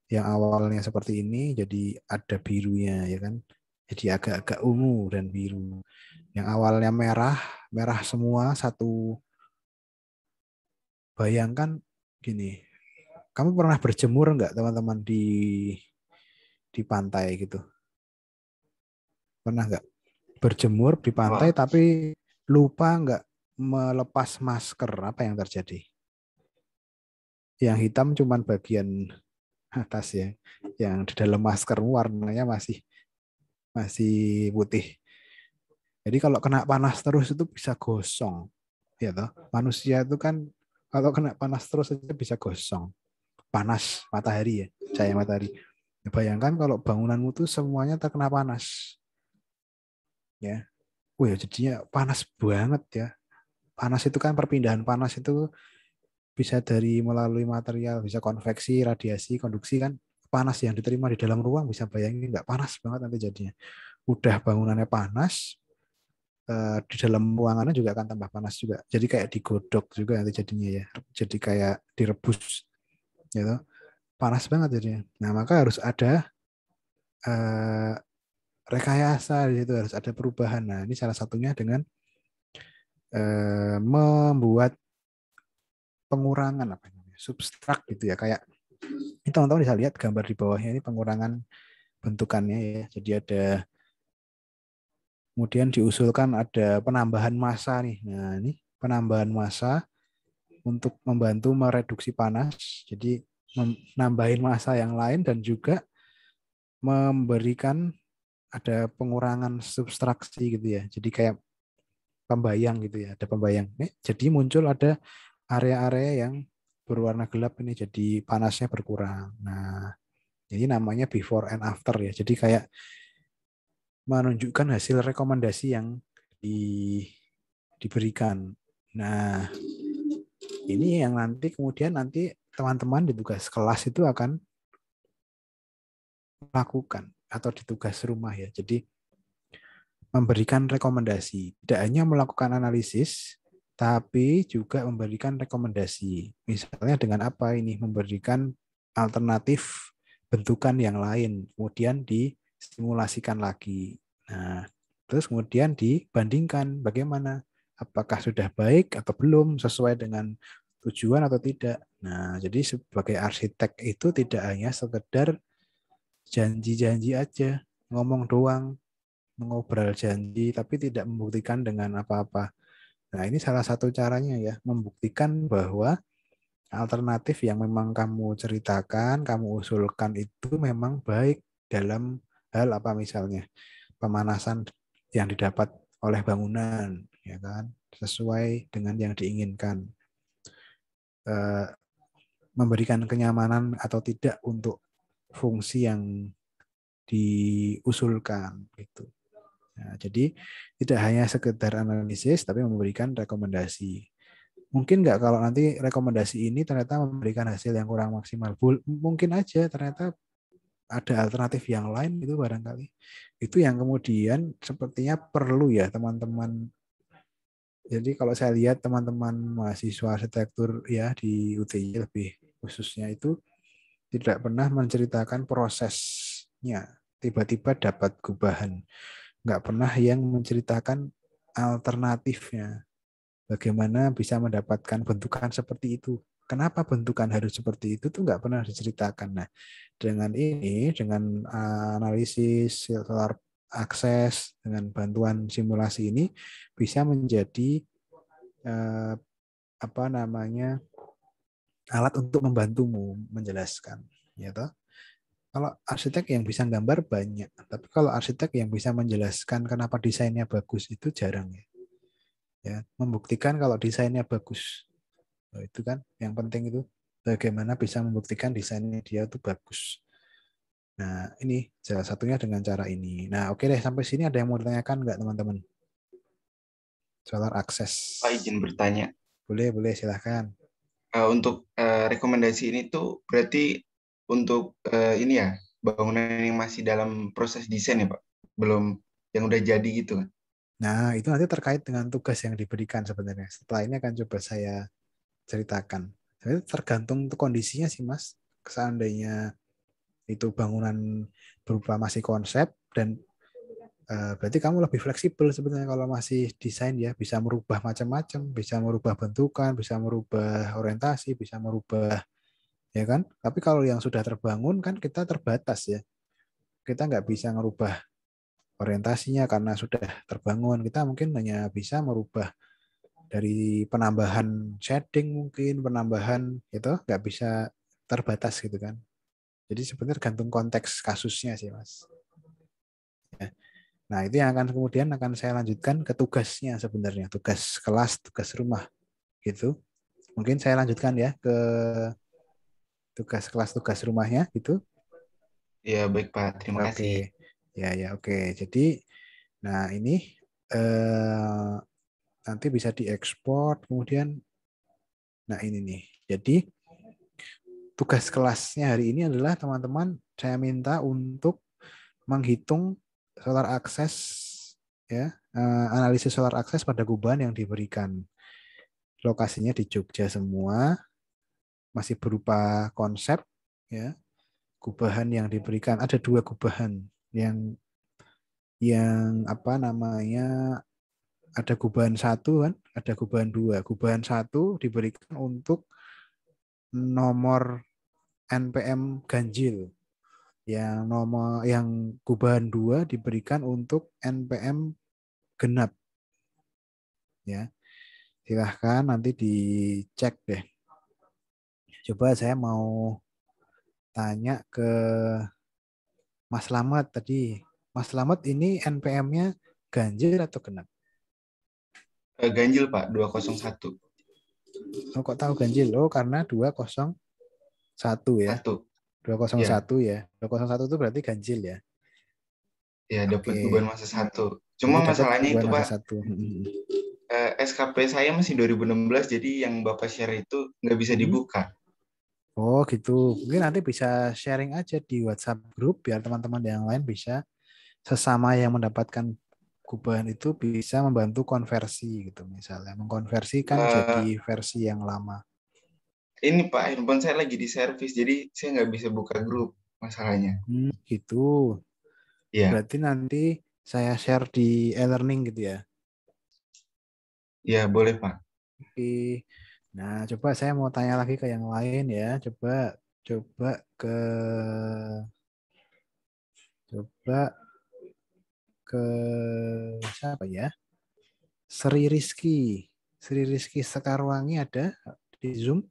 yang awalnya seperti ini jadi ada birunya ya kan. Jadi agak-agak ungu dan biru. Yang awalnya merah semua satu. Bayangkan gini, kamu pernah berjemur nggak teman-teman di pantai gitu? Pernah nggak berjemur di pantai tapi lupa nggak melepas masker? Apa yang terjadi? Yang hitam cuman bagian atas ya, yang di dalam masker warnanya masih putih. Jadi kalau kena panas terus itu bisa gosong, ya toh. Manusia itu kan kalau kena panas terus itu bisa gosong. Panas matahari ya, cahaya matahari. Bayangkan kalau bangunanmu tuh semuanya terkena panas, ya. Wah, jadinya panas banget ya. Panas itu kan perpindahan panas itu bisa dari melalui material, bisa konveksi, radiasi, konduksi kan. Panas yang diterima di dalam ruang bisa bayangin nggak panas banget nanti jadinya. Udah bangunannya panas, di dalam ruangannya juga akan tambah panas juga. Jadi kayak digodok juga nanti jadinya ya. Jadi kayak direbus, gitu. Panas banget jadinya. Nah, maka harus ada rekayasa di situ, harus ada perubahan. Nah, ini salah satunya dengan membuat pengurangan apa namanya, substrak gitu ya. Kayak ini teman-teman bisa lihat gambar di bawahnya ini pengurangan bentukannya ya. Jadi ada kemudian diusulkan ada penambahan massa nih. Nah, ini penambahan massa untuk membantu mereduksi panas. Jadi nambahin massa yang lain dan juga memberikan ada pengurangan substraksi gitu ya. Jadi kayak pembayang gitu ya, ada pembayang. Jadi muncul ada area-area yang berwarna gelap ini jadi panasnya berkurang. Nah, ini namanya before and after ya. Jadi kayak menunjukkan hasil rekomendasi yang diberikan. Nah, ini yang nanti kemudian teman-teman di tugas kelas itu akan melakukan atau di tugas rumah ya. Jadi memberikan rekomendasi, tidak hanya melakukan analisis, tapi juga memberikan rekomendasi. Misalnya dengan apa ini? Memberikan alternatif bentukan yang lain, kemudian disimulasikan lagi. Nah, terus kemudian dibandingkan bagaimana, apakah sudah baik atau belum, sesuai dengan tujuan atau tidak. Nah, jadi sebagai arsitek itu tidak hanya sekedar janji-janji aja, ngomong doang, mengobrol janji, tapi tidak membuktikan dengan apa-apa. Nah, ini salah satu caranya ya, membuktikan bahwa alternatif yang memang kamu ceritakan, kamu usulkan itu memang baik dalam hal apa misalnya pemanasan yang didapat oleh bangunan, ya kan, sesuai dengan yang diinginkan, memberikan kenyamanan atau tidak untuk fungsi yang diusulkan gitu. Nah, jadi tidak hanya sekedar analisis, tapi memberikan rekomendasi. Mungkin nggak kalau nanti rekomendasi ini ternyata memberikan hasil yang kurang maksimal. Mungkin aja ternyata ada alternatif yang lain itu barangkali. Itu yang kemudian sepertinya perlu ya teman-teman. Jadi kalau saya lihat teman-teman mahasiswa arsitektur ya di UTY lebih khususnya itu tidak pernah menceritakan prosesnya. tiba-tiba dapat gubahan. Nggak pernah yang menceritakan alternatifnya. Bagaimana bisa mendapatkan bentukan seperti itu. Kenapa bentukan harus seperti itu tuh nggak pernah diceritakan. Nah, dengan ini, dengan analisis solar akses, dengan bantuan simulasi ini bisa menjadi apa namanya alat untuk membantumu menjelaskan. Ya toh? Kalau arsitek yang bisa gambar banyak, tapi kalau arsitek yang bisa menjelaskan kenapa desainnya bagus itu jarang ya. Ya, membuktikan kalau desainnya bagus. Nah, itu kan yang penting itu bagaimana bisa membuktikan desainnya dia itu bagus. Nah, ini salah satunya dengan cara ini. Nah, oke deh, sampai sini ada yang mau ditanyakan nggak teman-teman? Solar akses.
Pak izin bertanya.
Boleh, silahkan.
Untuk rekomendasi ini tuh berarti untuk ini ya, bangunan yang masih dalam proses desain ya Pak? Belum yang udah jadi gitu kan?
Nah, itu nanti terkait dengan tugas yang diberikan sebenarnya. Setelah ini akan coba saya ceritakan. Sebenarnya tergantung kondisinya sih, Mas. Seandainya itu bangunan berupa masih konsep dan berarti kamu lebih fleksibel sebenarnya kalau masih desain ya, bisa merubah macam-macam, bisa merubah bentukan, bisa merubah orientasi, bisa merubah ya kan. Tapi kalau yang sudah terbangun kan kita terbatas ya, kita nggak bisa merubah orientasinya karena sudah terbangun. Kita mungkin hanya bisa merubah dari penambahan shading mungkin, penambahan itu nggak bisa terbatas gitu kan. Jadi sebenarnya tergantung konteks kasusnya sih Mas. Ya. Nah, itu yang akan kemudian akan saya lanjutkan ke tugasnya sebenarnya, tugas kelas, tugas rumah gitu. Mungkin saya lanjutkan ya ke tugas kelas, tugas rumahnya gitu.
Ya baik Pak, terima kasih.
Oke. Ya, oke. Jadi nah ini nanti bisa diekspor kemudian nah ini nih. Jadi tugas kelasnya hari ini adalah teman-teman saya minta untuk menghitung solar akses ya, analisis solar akses pada gubahan yang diberikan. Lokasinya di Jogja semua, masih berupa konsep ya. Gubahan yang diberikan ada 2 gubahan yang apa namanya ada gubahan 1 kan, ada gubahan 2. Gubahan 1 diberikan untuk nomor NPM ganjil. Yang gubahan 2 diberikan untuk NPM genap. Ya. Silahkan nanti dicek deh. Coba saya mau tanya ke Mas Slamet tadi. Mas Slamet ini NPM-nya ganjil atau genap?
Ganjil Pak, 201.
Oh, kok tahu ganjil? Oh, karena 201 ya. 201
Ya,
ya. 201 itu berarti ganjil ya.
ya dapat
Oke.
beban masa 1.
Berarti
Cuma
dapat
masalahnya
beban
itu
masa
Pak,
1.
SKP saya masih 2016, jadi yang Bapak share itu nggak bisa dibuka.
Oh gitu. Mungkin nanti bisa sharing aja di WhatsApp grup biar teman-teman yang lain bisa sesama yang mendapatkan gubahan itu bisa membantu konversi gitu misalnya. Mengkonversikan
Eh,
jadi versi yang lama.
ini Pak, handphone saya lagi di servis, jadi saya nggak bisa buka grup masalahnya.
Gitu.
Iya,
Berarti nanti saya share di e-learning gitu ya.
ya boleh Pak.
Oke. Nah, coba saya mau tanya lagi ke yang lain ya. Coba ke coba ke siapa ya? Sri Rizky. Sri Rizky Sekarwangi ada di Zoom?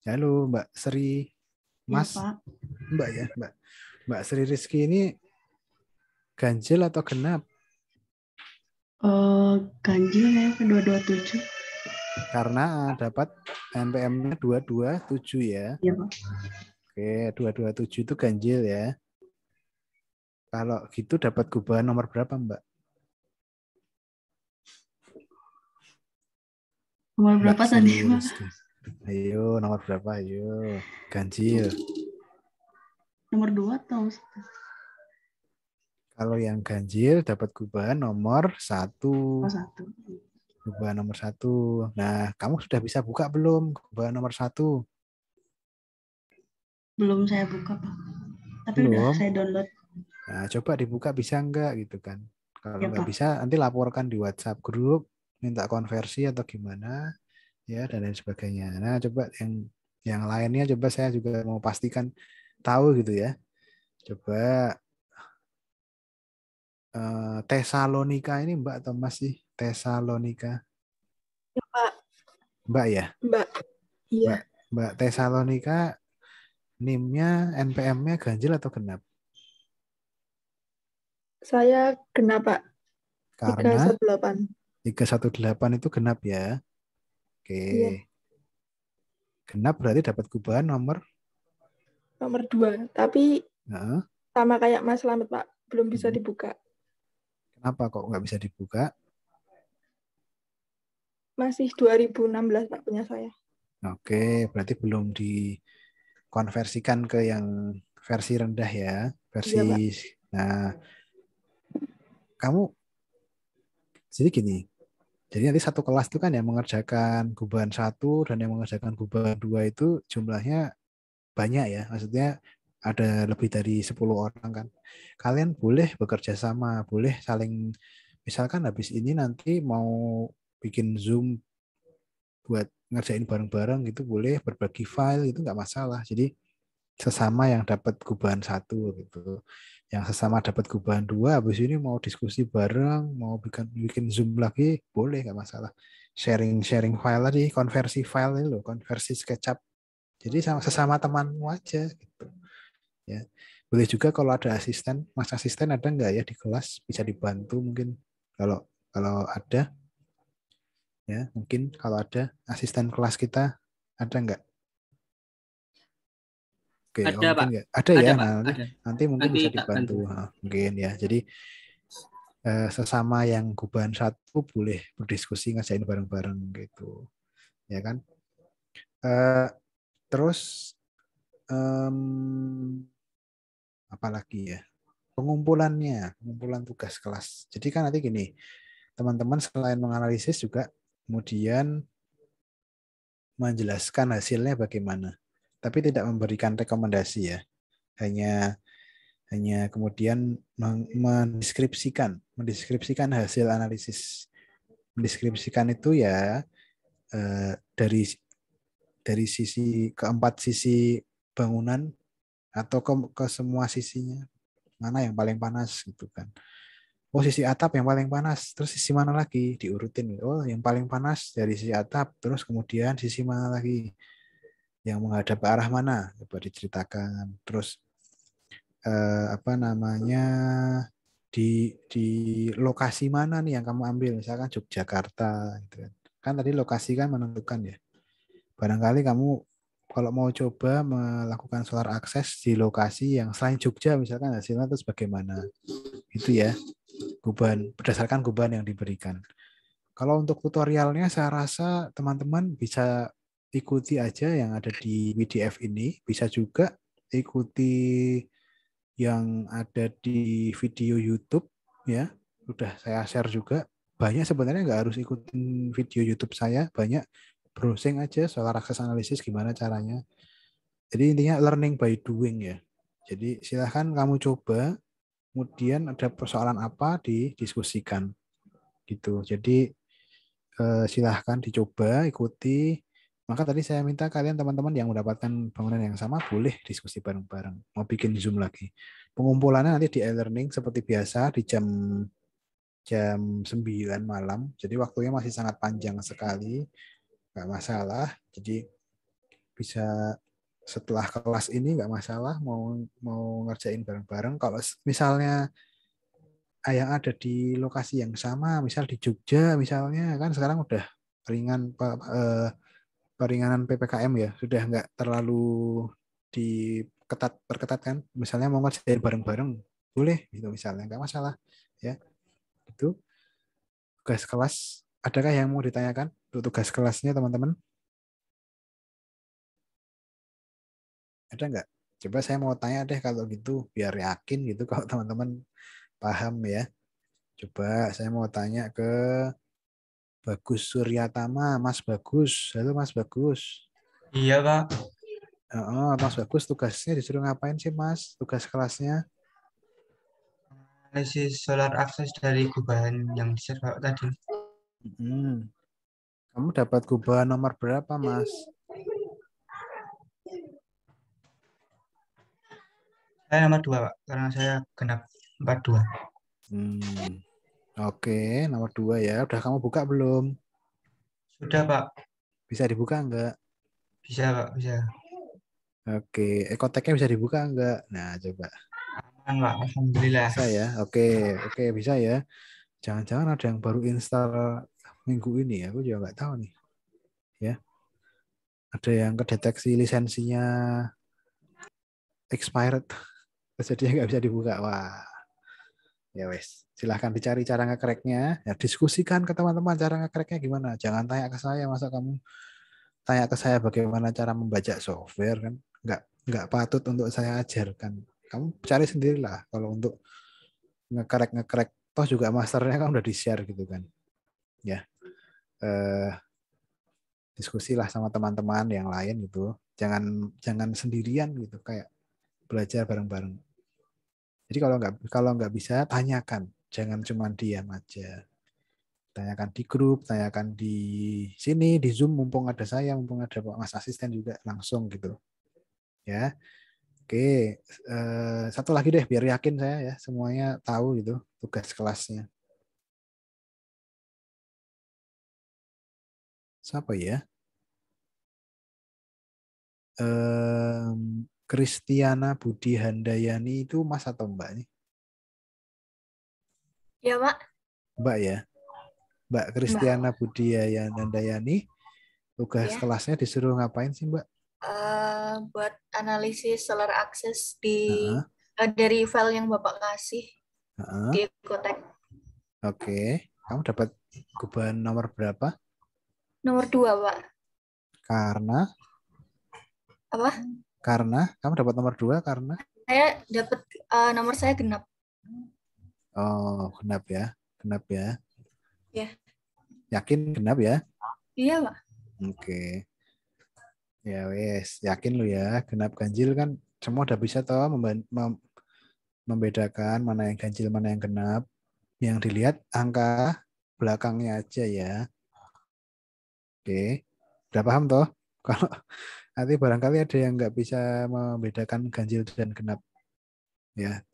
Halo, Mbak Sri.
Ya,
Mas,
Pak.
Mbak ya, Mbak. Mbak Sri Rizky ini ganjil atau genap?
Ganjil ya, 227.
Karena dapat NPM-nya 227 ya.
Iya, Pak.
Oke, 227 itu ganjil ya. Kalau gitu dapat gubahan nomor berapa, Mbak?
Nomor
Mbak
berapa
Sri
tadi, Pak?
Rizky. Ayo, nomor berapa? Ayo. Ganjil.
Nomor 2 atau
Kalau yang ganjil dapat gubahan nomor 1.
1?
Gubahan nomor 1. Nah, kamu sudah bisa buka belum gubahan nomor 1?
Belum saya buka, Pak. Tapi udah
Belum.
saya download.
Nah, coba dibuka bisa enggak gitu kan. Kalau
Ya,
nggak
Pak.
bisa, nanti laporkan di WhatsApp grup, minta konversi atau gimana, ya dan lain sebagainya. Nah, coba yang lainnya coba saya juga mau pastikan tahu gitu ya. Coba Tesalonika ini Mbak atau Mas sih? Tesalonika.
Ya, Pak.
Mbak ya?
Mbak. Iya.
Mbak Tesalonika NIM-nya, NPM-nya ganjil atau genap?
Saya genap, Pak.
Karena
318.
318 itu genap ya. Oke.
Iya.
Genap berarti dapat kubahan nomor.
Nomor 2. Tapi
Nah,
sama kayak Mas Slamet, Pak. Belum bisa dibuka.
kenapa kok nggak bisa dibuka?
Masih 2016, Pak, punya saya.
Oke, berarti belum dikonversikan ke yang versi rendah ya. Versi.
Iya, Pak.
Nah, kamu jadi gini. Jadi nanti satu kelas itu kan yang mengerjakan gubahan 1 dan yang mengerjakan gubahan 2 itu jumlahnya banyak ya. Maksudnya ada lebih dari 10 orang kan. Kalian boleh bekerja sama, boleh saling, misalkan habis ini nanti mau bikin Zoom buat ngerjain bareng-bareng gitu, boleh berbagi file itu nggak masalah. Jadi sesama yang dapat gubahan 1 gitu. Yang sesama dapat gubahan 2, habis ini mau diskusi bareng, mau bikin Zoom lagi, boleh nggak masalah. Sharing file tadi, konversi file itu loh, konversi SketchUp. Jadi sama sesama temanmu aja gitu. Ya. Boleh juga kalau ada asisten, Mas asisten ada nggak ya di kelas, bisa dibantu mungkin kalau kalau ada ya, mungkin kalau ada asisten kelas kita ada nggak? Oke,
Ada,
mungkin
Pak.
nggak? Ada
Ada,
ya.
Pak.
Nah,
Ada.
nanti mungkin
Nanti
bisa
tak bantu.
dibantu. Nah, mungkin ya. Jadi sesama yang gubahan 1 boleh berdiskusi ngerjain bareng-bareng gitu, ya kan? Terus apalagi ya? Pengumpulan tugas kelas. Jadi kan nanti gini, teman-teman selain menganalisis juga kemudian menjelaskan hasilnya bagaimana, tapi tidak memberikan rekomendasi ya. Hanya kemudian mendeskripsikan hasil analisis. Mendeskripsikan itu ya dari sisi keempat sisi bangunan atau ke semua sisinya, mana yang paling panas gitu kan. Oh, sisi atap yang paling panas, terus sisi mana lagi diurutin. Oh, yang paling panas dari sisi atap, terus kemudian sisi mana lagi yang menghadap ke arah mana, coba diceritakan. Terus apa namanya, di lokasi mana nih yang kamu ambil, misalkan Yogyakarta gitu kan. Kan tadi lokasi kan menentukan ya. Barangkali kamu kalau mau coba melakukan solar akses di lokasi yang selain Jogja misalkan, hasilnya terus bagaimana. Itu ya, berdasarkan gubahan yang diberikan. Kalau untuk tutorialnya saya rasa teman-teman bisa ikuti aja yang ada di PDF ini, bisa juga ikuti yang ada di video YouTube ya. Udah saya share juga. Banyak sebenarnya nggak harus ikutin video YouTube saya, banyak browsing aja soal akses analisis gimana caranya. Jadi intinya learning by doing ya. Jadi silahkan kamu coba, kemudian ada persoalan apa didiskusikan gitu. Jadi silahkan dicoba, ikuti. Maka tadi saya minta kalian teman-teman yang mendapatkan bangunan yang sama boleh diskusi bareng-bareng. Mau bikin Zoom lagi. Pengumpulannya nanti di e-learning seperti biasa di jam 9 malam. Jadi waktunya masih sangat panjang sekali. Nggak masalah. Jadi bisa setelah kelas ini nggak masalah mau ngerjain bareng-bareng. Kalau misalnya yang ada di lokasi yang sama, misal di Jogja misalnya, kan sekarang udah peringanan PPKM ya, sudah nggak terlalu perketat kan. Misalnya mau ngerjain bareng-bareng, boleh gitu misalnya, nggak masalah ya. Itu tugas kelas. Adakah yang mau ditanyakan untuk tugas kelasnya teman-teman? Ada nggak? Coba saya mau tanya deh kalau gitu, biar yakin gitu kalau teman-teman paham ya. Coba saya mau tanya ke Bagus Suryatama, Mas Bagus. Halo Mas Bagus.
Iya, Pak.
Mas Bagus tugasnya disuruh ngapain sih Mas? Tugas kelasnya?
Analisis solar access dari gubahan yang share Pak tadi.
Hmm. Kamu dapat gubahan nomor berapa Mas?
Saya nomor 2 Pak, karena saya genap 42.
Oke, nomor 2 ya. Udah kamu buka belum?
Sudah Pak,
Bisa dibuka enggak?
bisa Pak, bisa.
Oke, ekoteknya bisa dibuka enggak? Nah, coba.
Aman Pak, alhamdulillah.
Bisa ya? Oke, bisa ya. Jangan-jangan ada yang baru install minggu ini ya. Aku juga nggak tahu nih. Ya. Ada yang kedeteksi lisensinya expired. Terus jadinya nggak bisa dibuka. Wah. Ya wes. Silahkan dicari cara nge-cracknya. Ya, diskusikan ke teman-teman cara nge-cracknya gimana. Jangan tanya ke saya. Masa kamu tanya ke saya bagaimana cara membajak software kan? Nggak patut untuk saya ajarkan. Kamu cari sendirilah. Kalau untuk nge-crack toh juga masternya kan udah di-share gitu kan. Ya. Diskusilah sama teman-teman yang lain gitu. Jangan sendirian gitu, kayak belajar bareng-bareng. Jadi kalau nggak bisa tanyakan, jangan cuma diam aja. Tanyakan di grup, tanyakan di sini di Zoom, mumpung ada saya, mumpung ada Pak Mas Asisten juga langsung gitu. Ya. Oke, satu lagi deh biar yakin saya ya semuanya tahu gitu tugas kelasnya. Siapa ya? Kristiana Budi Handayani itu Mas atau Mbak nih?
Ya, Mak.
Mbak ya. Mbak Kristiana Budi Handayani, tugas
Ya.
kelasnya disuruh ngapain sih Mbak?
Buat analisis solar access dari file yang Bapak kasih di Ekotek.
Oke. Kamu dapat gubahan nomor berapa?
Nomor 2, Pak.
Karena?
Apa?
Karena? Kamu dapat nomor 2 karena?
Saya dapat nomor saya genap.
Oh, genap ya. Genap ya.
Ya.
Yakin genap ya?
Iya, Pak.
Oke. Ya wes, yakin lu ya. Genap ganjil kan semua udah bisa toh membedakan mana yang ganjil, mana yang genap. Yang dilihat angka belakangnya aja ya. Oke. Udah paham toh? Kalau nanti barangkali ada yang nggak bisa membedakan ganjil dan genap. Ya,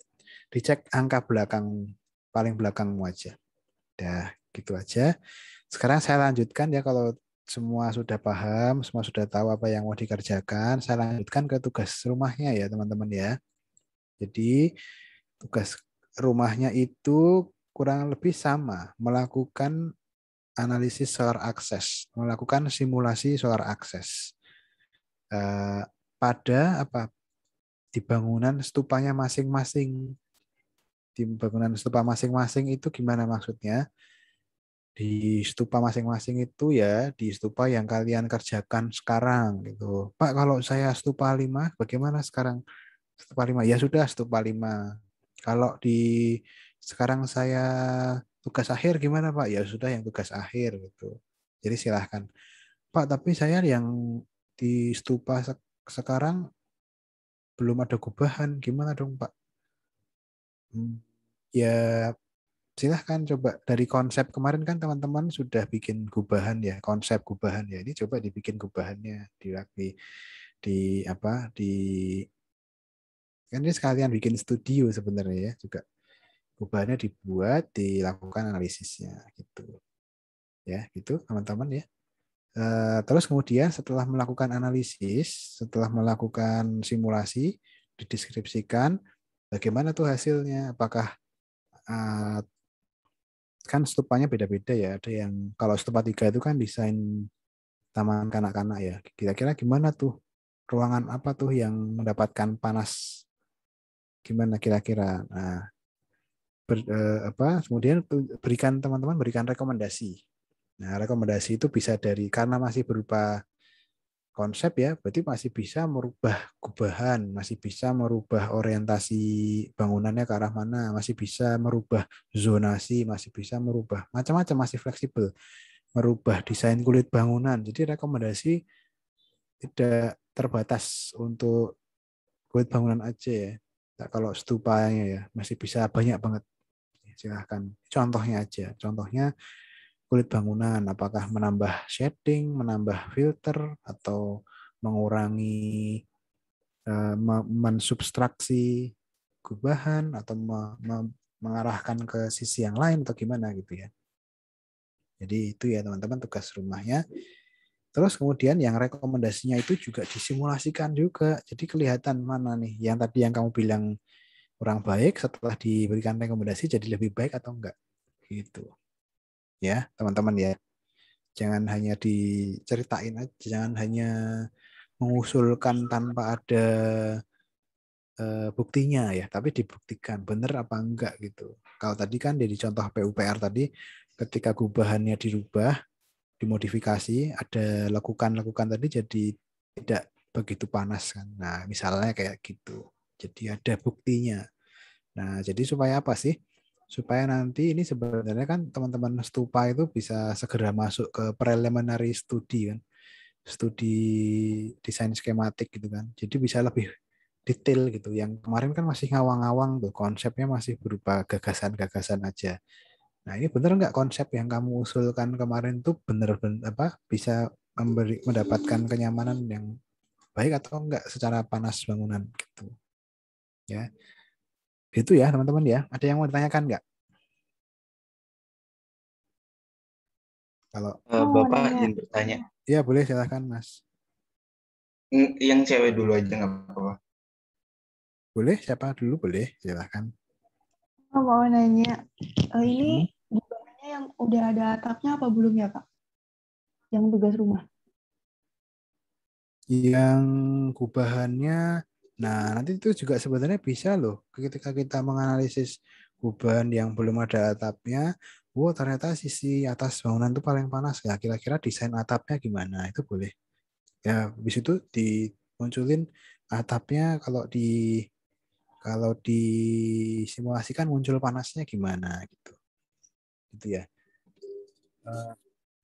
dicek angka belakang, paling belakangmu aja. Udah, gitu aja. Sekarang saya lanjutkan ya, kalau semua sudah paham, semua sudah tahu apa yang mau dikerjakan, saya lanjutkan ke tugas rumahnya ya teman-teman ya. Jadi tugas rumahnya itu kurang lebih sama, melakukan analisis solar access, melakukan simulasi solar access. Pada apa, di bangunan stupanya masing-masing. Di bangunan stupa masing-masing itu gimana maksudnya? Di stupa masing-masing itu ya, di stupa yang kalian kerjakan sekarang gitu. Pak, kalau saya stupa 5, bagaimana sekarang? Stupa 5, ya sudah stupa 5. Kalau di sekarang saya tugas akhir gimana Pak? Ya sudah yang tugas akhir gitu. Jadi silahkan. Pak, tapi saya yang di stupa sekarang belum ada gubahan, gimana dong Pak? Ya silahkan coba dari konsep kemarin kan teman-teman sudah bikin gubahan ya, konsep gubahan ya. Ini coba dibikin gubahannya di apa di kan ini sekalian bikin studio sebenarnya ya juga. Gubahannya dibuat, dilakukan analisisnya gitu. Ya, gitu teman-teman ya. Terus kemudian setelah melakukan analisis, setelah melakukan simulasi, dideskripsikan bagaimana tuh hasilnya. Apakah kan stupanya beda-beda ya. Ada yang kalau stupa 3 itu kan desain taman kanak-kanak ya. Kira-kira gimana tuh? Ruangan apa tuh yang mendapatkan panas? Gimana kira-kira? Nah, kemudian berikan teman-teman berikan rekomendasi. Nah, rekomendasi itu bisa dari karena masih berupa konsep ya, berarti masih bisa merubah gubahan, masih bisa merubah orientasi bangunannya ke arah mana, masih bisa merubah zonasi, masih bisa merubah macam-macam, masih fleksibel, merubah desain kulit bangunan. Jadi rekomendasi tidak terbatas untuk kulit bangunan aja ya. Nah, kalau stupanya ya masih bisa banyak banget. Silahkan. Contohnya aja. Contohnya kulit bangunan. Apakah menambah shading, menambah filter, atau mengurangi mensubstraksi gubahan, atau mengarahkan ke sisi yang lain atau gimana gitu ya. Jadi itu ya teman-teman tugas rumahnya. Terus kemudian yang rekomendasinya itu juga disimulasikan juga. Jadi kelihatan mana nih yang tadi yang kamu bilang kurang baik setelah diberikan rekomendasi jadi lebih baik atau enggak. Gitu. Ya, teman-teman ya. Jangan hanya diceritain aja, jangan hanya mengusulkan tanpa ada buktinya ya, tapi dibuktikan benar apa enggak gitu. Kalau tadi kan di contoh PUPR tadi ketika gubahannya dirubah, dimodifikasi, ada lekukan-lekukan tadi jadi tidak begitu panas kan. Nah, misalnya kayak gitu. Jadi ada buktinya. Nah, jadi supaya apa sih? Supaya nanti ini sebenarnya kan teman-teman Stupa itu bisa segera masuk ke preliminary study kan. Studi desain skematik gitu kan. Jadi bisa lebih detail gitu. Yang kemarin kan masih ngawang-ngawang tuh, konsepnya masih berupa gagasan-gagasan aja. Nah, ini benar nggak konsep yang kamu usulkan kemarin tuh benar-benar apa bisa mendapatkan kenyamanan yang baik atau enggak secara panas bangunan gitu. Ya. Itu ya, teman-teman ya. Ada yang mau ditanyakan nggak? Kalau
Bapak izin bertanya.
ya boleh silahkan Mas.
Yang cewek dulu aja nggak apa-apa.
Boleh, siapa dulu boleh, silahkan.
Mau nanya, ini gubahannya yang udah ada atapnya apa belum ya Pak? Yang tugas rumah.
Yang gubahannya, nah nanti itu juga sebenarnya bisa loh. Ketika kita menganalisis gubahan yang belum ada atapnya, wow ternyata sisi atas bangunan itu paling panas. Ya kira-kira desain atapnya gimana? Itu boleh. Ya habis itu dimunculin atapnya kalau disimulasikan muncul panasnya gimana gitu. Gitu ya.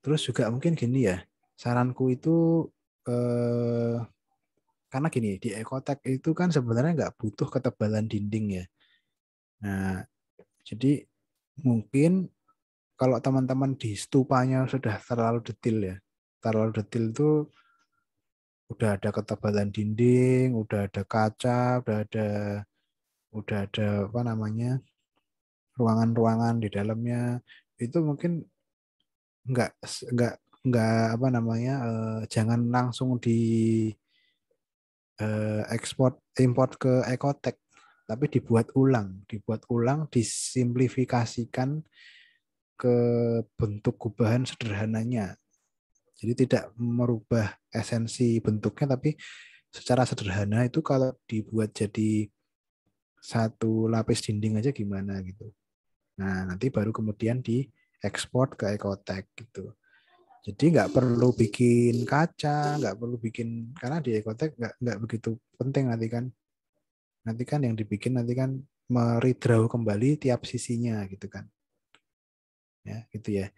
Terus juga mungkin gini ya, saranku itu karena gini di Ecotech itu kan sebenarnya nggak butuh ketebalan dinding ya. Nah, jadi mungkin kalau teman-teman di stupanya sudah terlalu detail ya, terlalu detail itu udah ada ketebalan dinding, udah ada kaca, udah ada apa namanya ruangan-ruangan di dalamnya, itu mungkin nggak nggak nggak apa namanya jangan langsung di ekspor import ke Ecotech, tapi dibuat ulang, disimplifikasikan ke bentuk gubahan sederhananya. Jadi tidak merubah esensi bentuknya, tapi secara sederhana itu kalau dibuat jadi satu lapis dinding aja gimana gitu. Nah, nanti baru kemudian diekspor ke Ecotech gitu. Jadi nggak perlu bikin kaca, nggak perlu bikin, karena di Ecotech nggak begitu penting nanti kan. Nanti kan yang dibikin nanti kan meredraw kembali tiap sisinya gitu kan. Ya, gitu ya.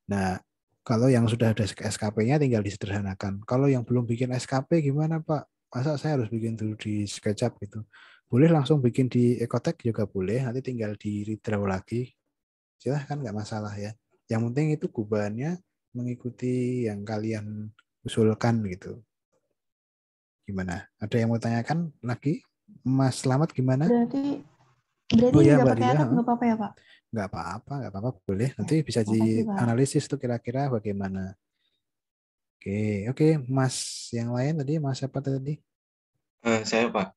Nah, kalau yang sudah ada SKP-nya tinggal disederhanakan. Kalau yang belum bikin SKP gimana Pak? Masa saya harus bikin dulu di SketchUp gitu? Boleh langsung bikin di Ecotech juga boleh, nanti tinggal di redraw lagi. Silahkan nggak masalah ya. Yang penting itu gubahannya mengikuti yang kalian usulkan gitu. Gimana? Ada yang mau tanyakan lagi? Mas Slamet gimana?
Berarti
Oh ya
nggak
Mbak
pakai
Dila,
atap nggak apa-apa ya Pak?
nggak apa-apa, boleh. Nanti bisa
Makasih Pak.
dianalisis tuh kira-kira bagaimana. Oke, Mas yang lain tadi, Mas siapa tadi?
Saya Pak.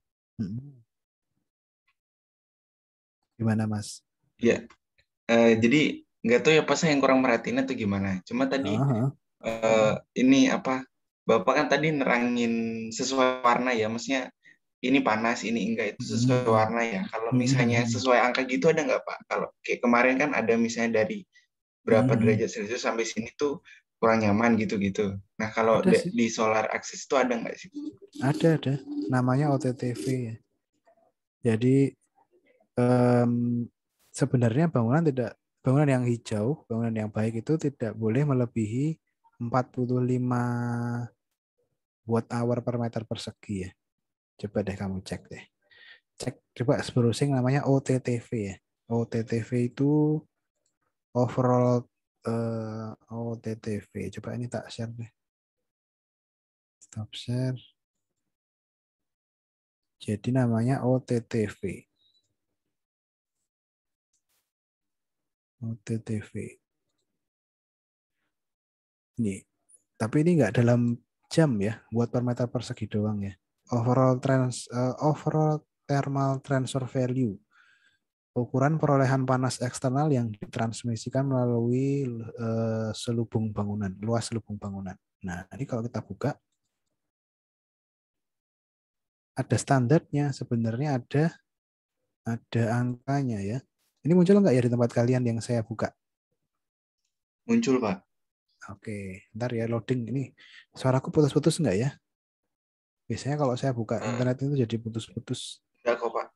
Gimana Mas?
Ya, jadi nggak tahu ya pas saya yang kurang merhatiin atau gimana. Cuma tadi ini apa? Bapak kan tadi nerangin sesuai warna ya, maksudnya ini panas, ini enggak, itu sesuai warna ya. Kalau misalnya sesuai angka gitu ada nggak Pak? Kalau kayak kemarin kan ada misalnya dari berapa derajat Celcius sampai sini tuh kurang nyaman gitu-gitu. Nah kalau
Ada sih.
di solar access itu ada nggak sih?
Ada. Namanya OTTV ya. Jadi sebenarnya bangunan yang hijau, bangunan yang baik itu tidak boleh melebihi 45 watt hour per meter persegi ya. Coba deh kamu cek deh. Cek coba browsing namanya OTTV ya. OTTV itu overall OTTV. Coba ini tak share deh. Stop share. Jadi namanya OTTV. OTTV. Ini. Tapi ini nggak dalam jam ya, buat per meter persegi doang ya. Overall thermal transfer value. Ukuran perolehan panas eksternal yang ditransmisikan melalui selubung bangunan, luas selubung bangunan. Nah, ini kalau kita buka ada standarnya, sebenarnya ada angkanya ya. Ini muncul nggak ya di tempat kalian yang saya buka?
Muncul, Pak.
Oke, ntar ya loading ini. Suaraku putus-putus nggak ya? Biasanya kalau saya buka internet itu jadi putus-putus.
Enggak kok, Pak.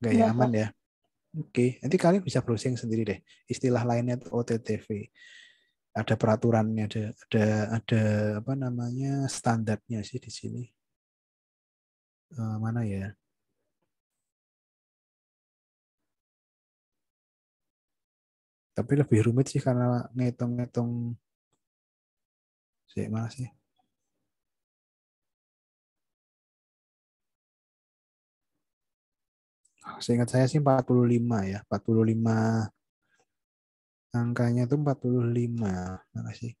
Nggak ya,
Nggak,
aman
Pak.
ya? Oke, nanti kalian bisa browsing sendiri deh. Istilah lainnya itu OTTV. Ada peraturannya, ada apa namanya standarnya sih di sini. Mana ya? Tapi lebih rumit sih karena ngitung-ngitung. Mana sih? Seingat saya sih 45 ya. 45 angkanya itu 45. Mana sih?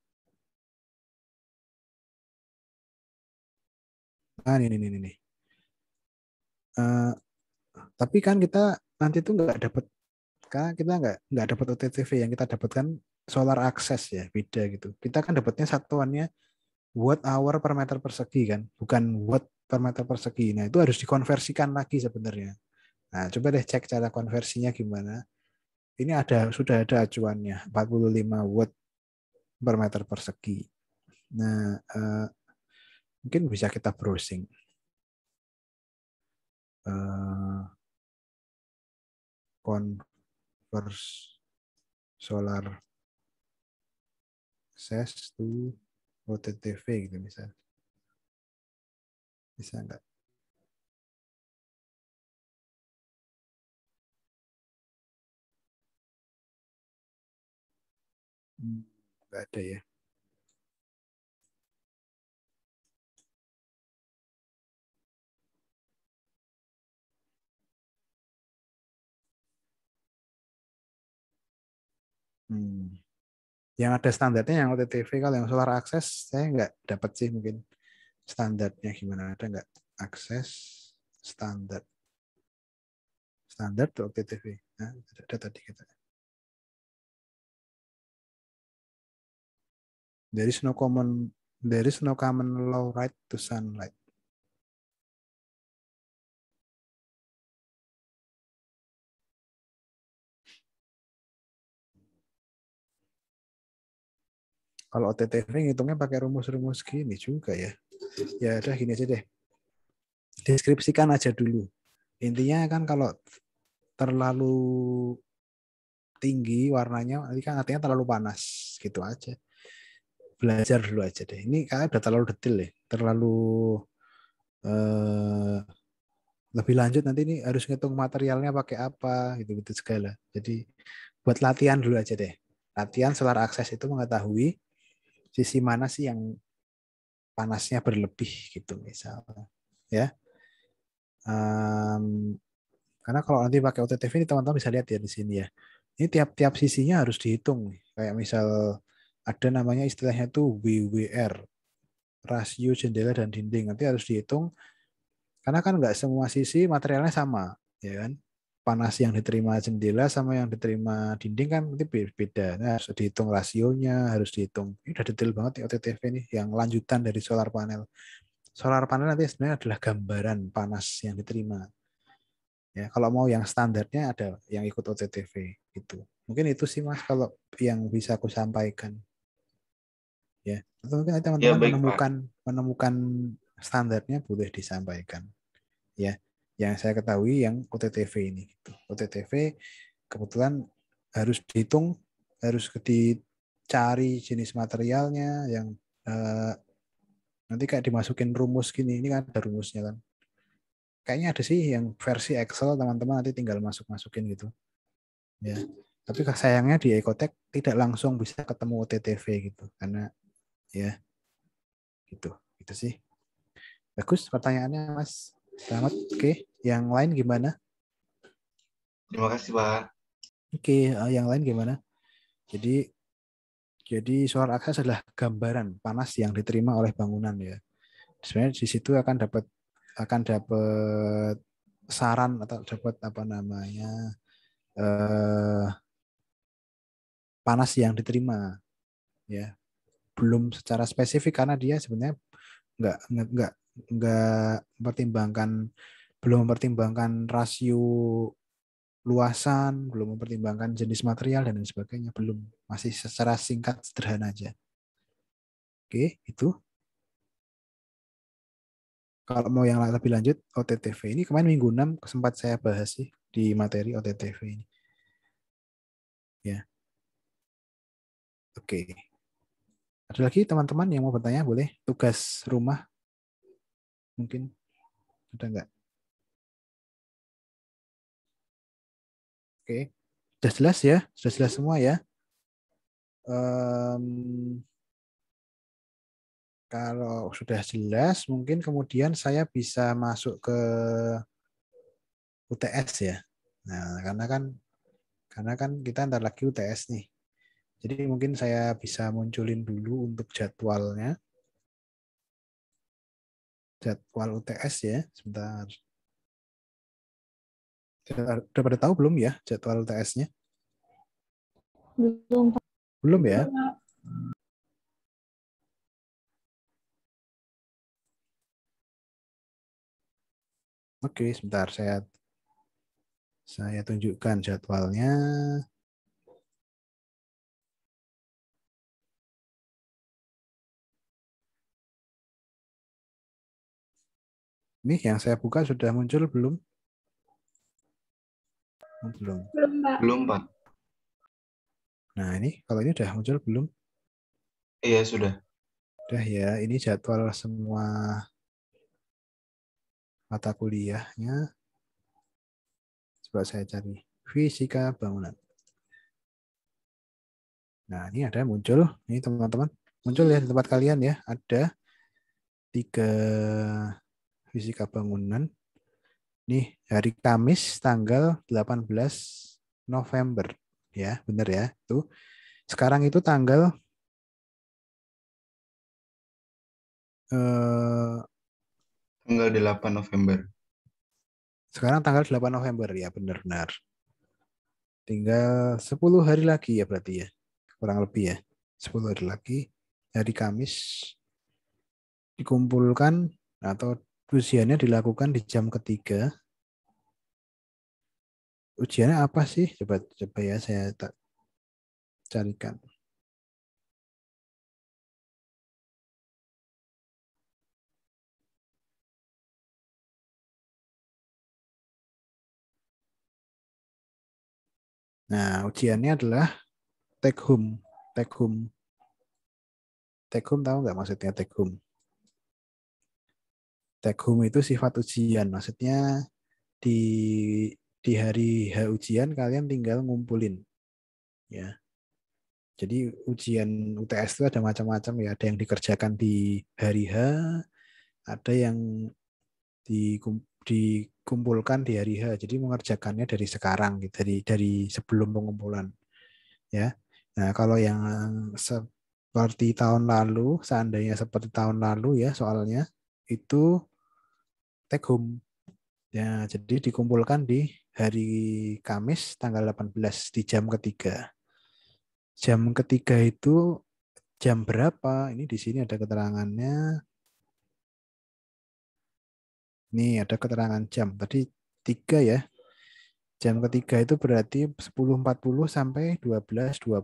Nah, ini. Tapi kan kita nanti tuh nggak dapat, karena kita nggak dapat OTTV, yang kita dapatkan solar access ya, beda gitu. Kita kan dapatnya satuannya watt hour per meter persegi kan, bukan watt per meter persegi. Nah itu harus dikonversikan lagi sebenarnya. Nah coba deh cek cara konversinya gimana. Ini sudah ada acuannya 45 watt per meter persegi. Nah mungkin bisa kita browsing. Converse solar access to OTTV gitu misalnya. Bisa nggak? Nggak ada ya. Yang ada standarnya yang OTTV, kalau yang solar access saya nggak dapat sih, mungkin standarnya gimana, ada nggak akses standar OTTV? Nah, ada tadi kita. There is no common law right to sunlight. Kalau OTTV ngitungnya pakai rumus-rumus gini juga ya. Ya udah gini aja deh. Deskripsikan aja dulu. Intinya kan kalau terlalu tinggi warnanya, nanti kan artinya terlalu panas gitu aja. Belajar dulu aja deh. Ini kayaknya udah terlalu detail ya. Terlalu lebih lanjut nanti ini harus ngitung materialnya pakai apa gitu-gitu segala. Jadi buat latihan dulu aja deh. Latihan solar access itu mengetahui sisi mana sih yang panasnya berlebih gitu misalnya. Ya. Karena kalau nanti pakai OTTV ini teman-teman bisa lihat ya di sini ya. Ini tiap-tiap sisinya harus dihitung. Kayak misal ada namanya istilahnya tuh WWR, rasio jendela dan dinding. Nanti harus dihitung karena kan nggak semua sisi materialnya sama, ya kan? Panas yang diterima jendela sama yang diterima dinding kan nanti beda. Nah, harus dihitung rasionya, harus dihitung. Ini udah detail banget ya OTTV nih, yang lanjutan dari solar panel. Solar panel nanti sebenarnya adalah gambaran panas yang diterima. Ya, kalau mau yang standarnya ada yang ikut OTTV itu. Mungkin itu sih Mas kalau yang bisa aku sampaikan. Ya, atau mungkin
Ya,
teman-teman
baik, Pak.
menemukan standarnya boleh disampaikan. Ya, yang saya ketahui yang OTTV ini gitu. OTTV kebetulan harus dihitung, harus dicari jenis materialnya yang Nanti kayak dimasukin rumus gini, ini kan ada rumusnya kan. Kayaknya ada sih yang versi Excel, teman-teman nanti tinggal masuk-masukin gitu. Ya. Tapi sayangnya di Ecotech tidak langsung bisa ketemu OTTV gitu, karena ya gitu. Gitu sih. Bagus pertanyaannya, Mas. Selamat. Oke, yang lain gimana?
Terima kasih, Pak.
Oke, yang lain gimana? Jadi solar akses adalah gambaran panas yang diterima oleh bangunan ya. Sebenarnya di situ akan dapat saran atau dapat apa namanya panas yang diterima ya. Belum secara spesifik karena dia sebenarnya nggak mempertimbangkan belum mempertimbangkan rasio luasan, belum mempertimbangkan jenis material dan lain sebagainya, belum. Masih secara singkat sederhana aja. Oke, itu. Kalau mau yang lebih lanjut, OTTV ini kemarin minggu 6 sempat saya bahas sih di materi OTTV ini. Ya. Oke. Ada lagi teman-teman yang mau bertanya? Boleh. Tugas rumah mungkin ada nggak? Oke. Sudah jelas ya? Sudah jelas semua ya? Kalau sudah jelas, mungkin kemudian saya bisa masuk ke UTS ya. Nah, karena kan kita ntar lagi UTS nih. Jadi mungkin saya bisa munculin dulu untuk jadwalnya. Jadwal UTS ya, sebentar. Udah pada tahu belum ya jadwal UTS-nya?
Belum, Pak.
Belum ya? Oke, sebentar saya tunjukkan jadwalnya. Ini yang saya buka sudah muncul belum? Belum.
Belum, Pak.
Belum, Pak.
Nah, ini kalau ini udah muncul belum?
Iya, sudah.
Udah ya, ini jadwal semua mata kuliahnya. Coba saya cari fisika bangunan. Nah, ini ada muncul. Ini teman-teman. Muncul ya di tempat kalian ya. Ada 3 fisika bangunan. Nih, hari Kamis tanggal 18 November. Ya, benar ya. Tuh. Sekarang itu tanggal
Tanggal 8 November.
sekarang tanggal 8 November ya, benar-benar. Tinggal 10 hari lagi ya berarti ya. Kurang lebih ya. 10 hari lagi hari Kamis dikumpulkan atau ujiannya dilakukan di jam ketiga. Ujiannya apa sih? Coba ya saya carikan. Nah, ujiannya adalah take home. Take home. Take home tahu nggak maksudnya take home? Take home itu sifat ujian. Maksudnya di hari H ujian kalian tinggal ngumpulin. Ya. Jadi ujian UTS itu ada macam-macam ya. Ada yang dikerjakan di hari H, ada yang dikumpulkan di hari H. Jadi mengerjakannya dari sekarang, gitu, dari sebelum pengumpulan. Ya. Nah, kalau yang seperti tahun lalu, seandainya seperti tahun lalu ya soalnya itu take home. Ya, jadi dikumpulkan di hari Kamis tanggal 18 di jam ketiga. Jam ketiga itu jam berapa? Ini di sini ada keterangannya. Nih ada keterangan jam. Tadi 3 ya. Jam ketiga itu berarti 10.40 sampai 12.20.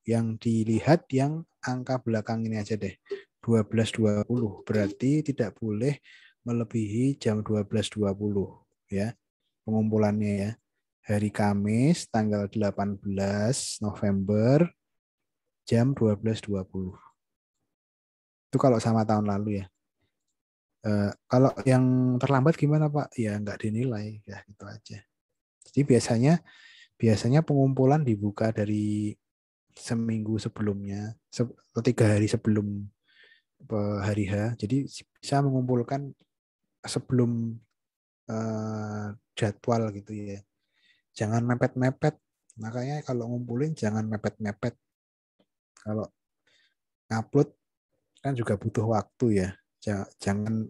Yang dilihat yang angka belakang ini aja deh. 12.20. Berarti tidak boleh melebihi jam 12.20 ya. Pengumpulannya ya. Hari Kamis tanggal 18 November jam 12.20. Itu kalau sama tahun lalu ya. Kalau yang terlambat gimana Pak? Ya nggak dinilai, ya gitu aja. Jadi biasanya pengumpulan dibuka dari seminggu sebelumnya, 3 hari sebelum hari H. Jadi bisa mengumpulkan sebelum jadwal gitu ya. Jangan mepet-mepet. Makanya kalau ngumpulin jangan mepet-mepet. Kalau upload kan juga butuh waktu ya. Jangan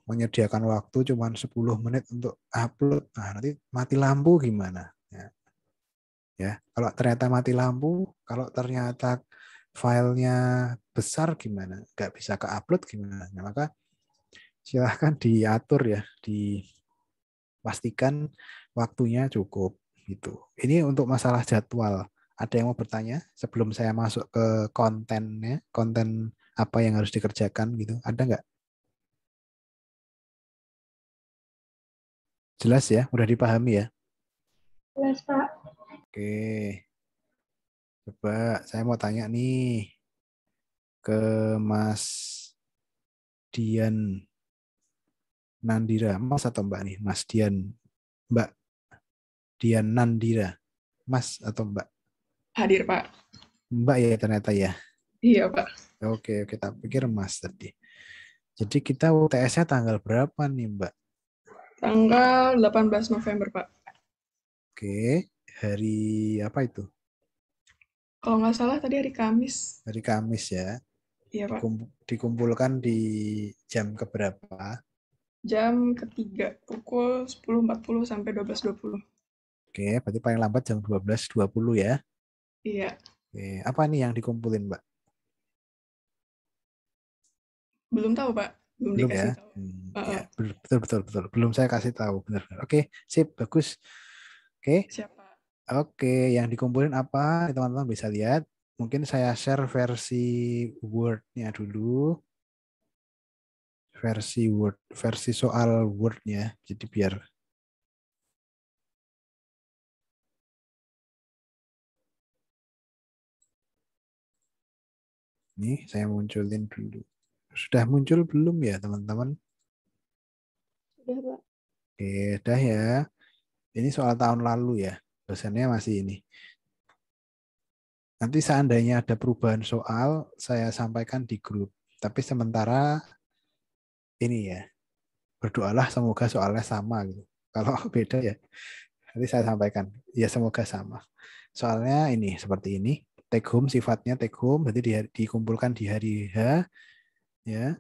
menyediakan waktu cuma 10 menit untuk upload. Nah, nanti mati lampu gimana? Ya, kalau ternyata mati lampu, kalau ternyata filenya besar gimana? Nggak bisa ke-upload gimana? Nah, maka silahkan diatur ya, dipastikan waktunya cukup gitu. Ini untuk masalah jadwal. Ada yang mau bertanya sebelum saya masuk ke kontennya, konten apa yang harus dikerjakan gitu? Ada nggak? Jelas ya, udah dipahami ya?
Jelas, Pak.
Oke, coba saya mau tanya nih ke Mas Dian Nandira. Mas atau Mbak nih? Mas Dian. Mbak Dian Nandira. Mas atau Mbak?
Hadir, Pak.
Mbak ya ternyata ya.
Iya, Pak.
Oke, kita pikir Mas tadi. Jadi kita UTS-nya tanggal berapa nih Mbak?
Tanggal 18 November, Pak.
Oke, hari apa itu?
Kalau nggak salah tadi hari Kamis.
Hari Kamis ya.
Iya, Pak.
Dikumpulkan di jam keberapa?
Jam ketiga, pukul 10.40 sampai 12.20.
Oke, berarti paling lambat jam 12.20 ya.
Iya.
Oke, apa nih yang dikumpulin Mbak?
Belum tahu, Pak. Belum
Belum
dikasih
ya?
tahu.
Ya, betul. Belum saya kasih tahu, benar. Oke, sip, bagus. Oke.
Siapa?
Oke, yang dikumpulin apa? Teman-teman bisa lihat. Mungkin saya share versi Word-nya dulu. Versi soal Word-nya. Jadi biar ini saya munculin dulu. Sudah muncul belum ya, teman-teman?
Sudah, Pak.
Oke, dah ya. Ini soal tahun lalu ya. Dosennya masih ini. Nanti seandainya ada perubahan soal, saya sampaikan di grup. Tapi sementara ini ya, berdoalah semoga soalnya sama gitu. Kalau beda ya, nanti saya sampaikan. Ya semoga sama. Soalnya ini seperti ini. Take home sifatnya take home, jadi dikumpulkan di hari H. Ya,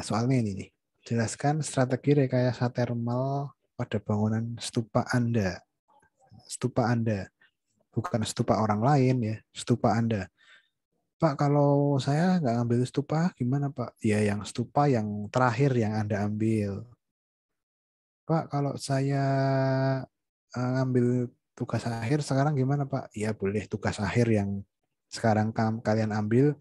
soalnya ini nih. Jelaskan strategi rekayasa thermal pada bangunan stupa Anda. Stupa Anda, bukan stupa orang lain ya, stupa Anda. Pak, kalau saya nggak ngambil stupa, gimana Pak? Ya yang stupa yang terakhir yang Anda ambil. Pak, kalau saya ngambil tugas akhir sekarang gimana Pak? Ya boleh tugas akhir yang sekarang kalian ambil,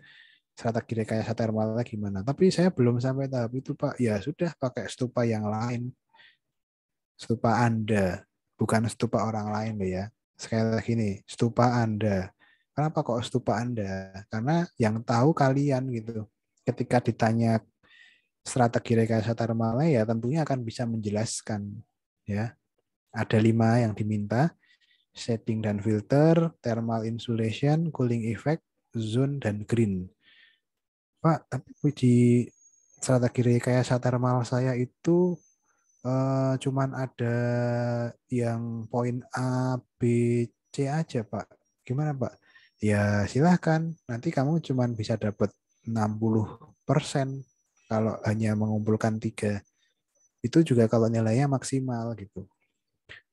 strategi rekayasa thermalnya gimana. Tapi saya belum sampai tahap itu Pak. Ya sudah pakai stupa yang lain. Stupa Anda, bukan stupa orang lain ya. Sekali lagi nih, stupa Anda. Kenapa kok stupa Anda? Karena yang tahu kalian gitu. Ketika ditanya strategi rekayasa thermalnya ya tentunya akan bisa menjelaskan ya. Ada 5 yang diminta: shading dan filter, thermal insulation, cooling effect, zone dan green. Pak, tapi di strategi rekayasa thermal saya itu cuman ada yang poin A, B, C aja, Pak. Gimana, Pak? Ya, silahkan. Nanti kamu cuman bisa dapat 60% kalau hanya mengumpulkan 3. Itu juga kalau nilainya maksimal gitu.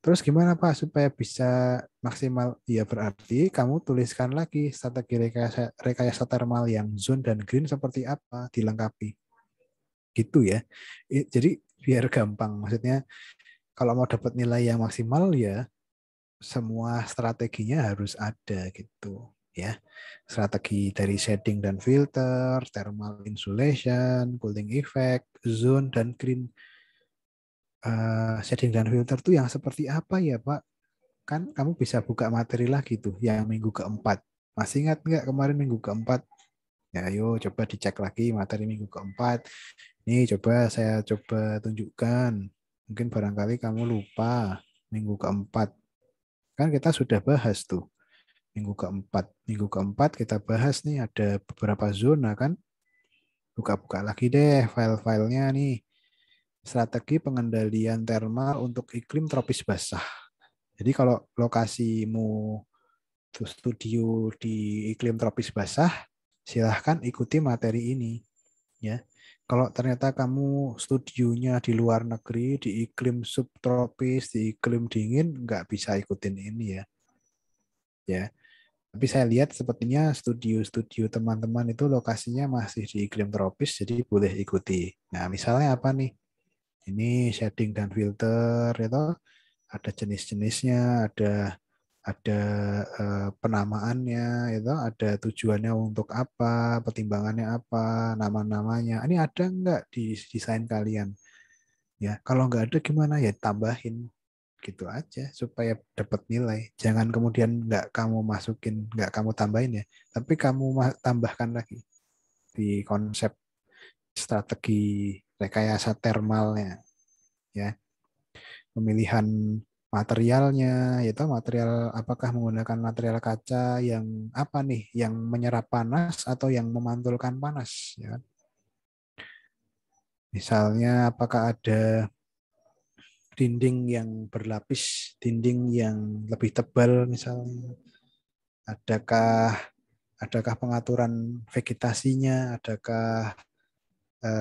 Terus gimana Pak supaya bisa maksimal? Ya berarti kamu tuliskan lagi strategi rekayasa thermal yang zone dan green seperti apa, dilengkapi. Gitu ya. Jadi biar gampang. Maksudnya kalau mau dapat nilai yang maksimal ya semua strateginya harus ada gitu ya. Strategi dari shading dan filter, thermal insulation, cooling effect, zone dan green. Shading dan filter tuh yang seperti apa ya Pak? Kan kamu bisa buka materi lagi tuh yang minggu keempat. Masih ingat nggak kemarin minggu keempat Ya, ayo coba dicek lagi materi minggu keempat. Nih saya coba tunjukkan. Mungkin barangkali kamu lupa minggu keempat. Kan kita sudah bahas tuh minggu keempat. Minggu keempat kita bahas nih ada beberapa zona kan. Buka-buka lagi deh file-filenya nih. Strategi pengendalian termal untuk iklim tropis basah. Jadi kalau lokasimu studio di iklim tropis basah, silahkan ikuti materi ini. Ya, kalau ternyata kamu studionya di luar negeri, di iklim subtropis, di iklim dingin, nggak bisa ikutin ini ya. Ya, tapi saya lihat sepertinya studio-studio teman-teman itu lokasinya masih di iklim tropis, jadi boleh ikuti. Nah, misalnya apa nih? Ini shading dan filter itu ada jenis-jenisnya, ada penamaannya, itu ada tujuannya untuk apa, pertimbangannya apa, nama-namanya. Ini ada nggak di desain kalian? Ya, kalau nggak ada gimana ya tambahin gitu aja supaya dapat nilai. Jangan kemudian nggak kamu masukin, nggak kamu tambahin ya, tapi kamu tambahkan lagi di konsep strategi rekayasa termalnya, ya. Pemilihan materialnya, yaitu material apakah menggunakan material kaca yang apa nih, yang menyerap panas atau yang memantulkan panas, ya. Misalnya apakah ada dinding yang berlapis, dinding yang lebih tebal misalnya, adakah pengaturan vegetasinya, adakah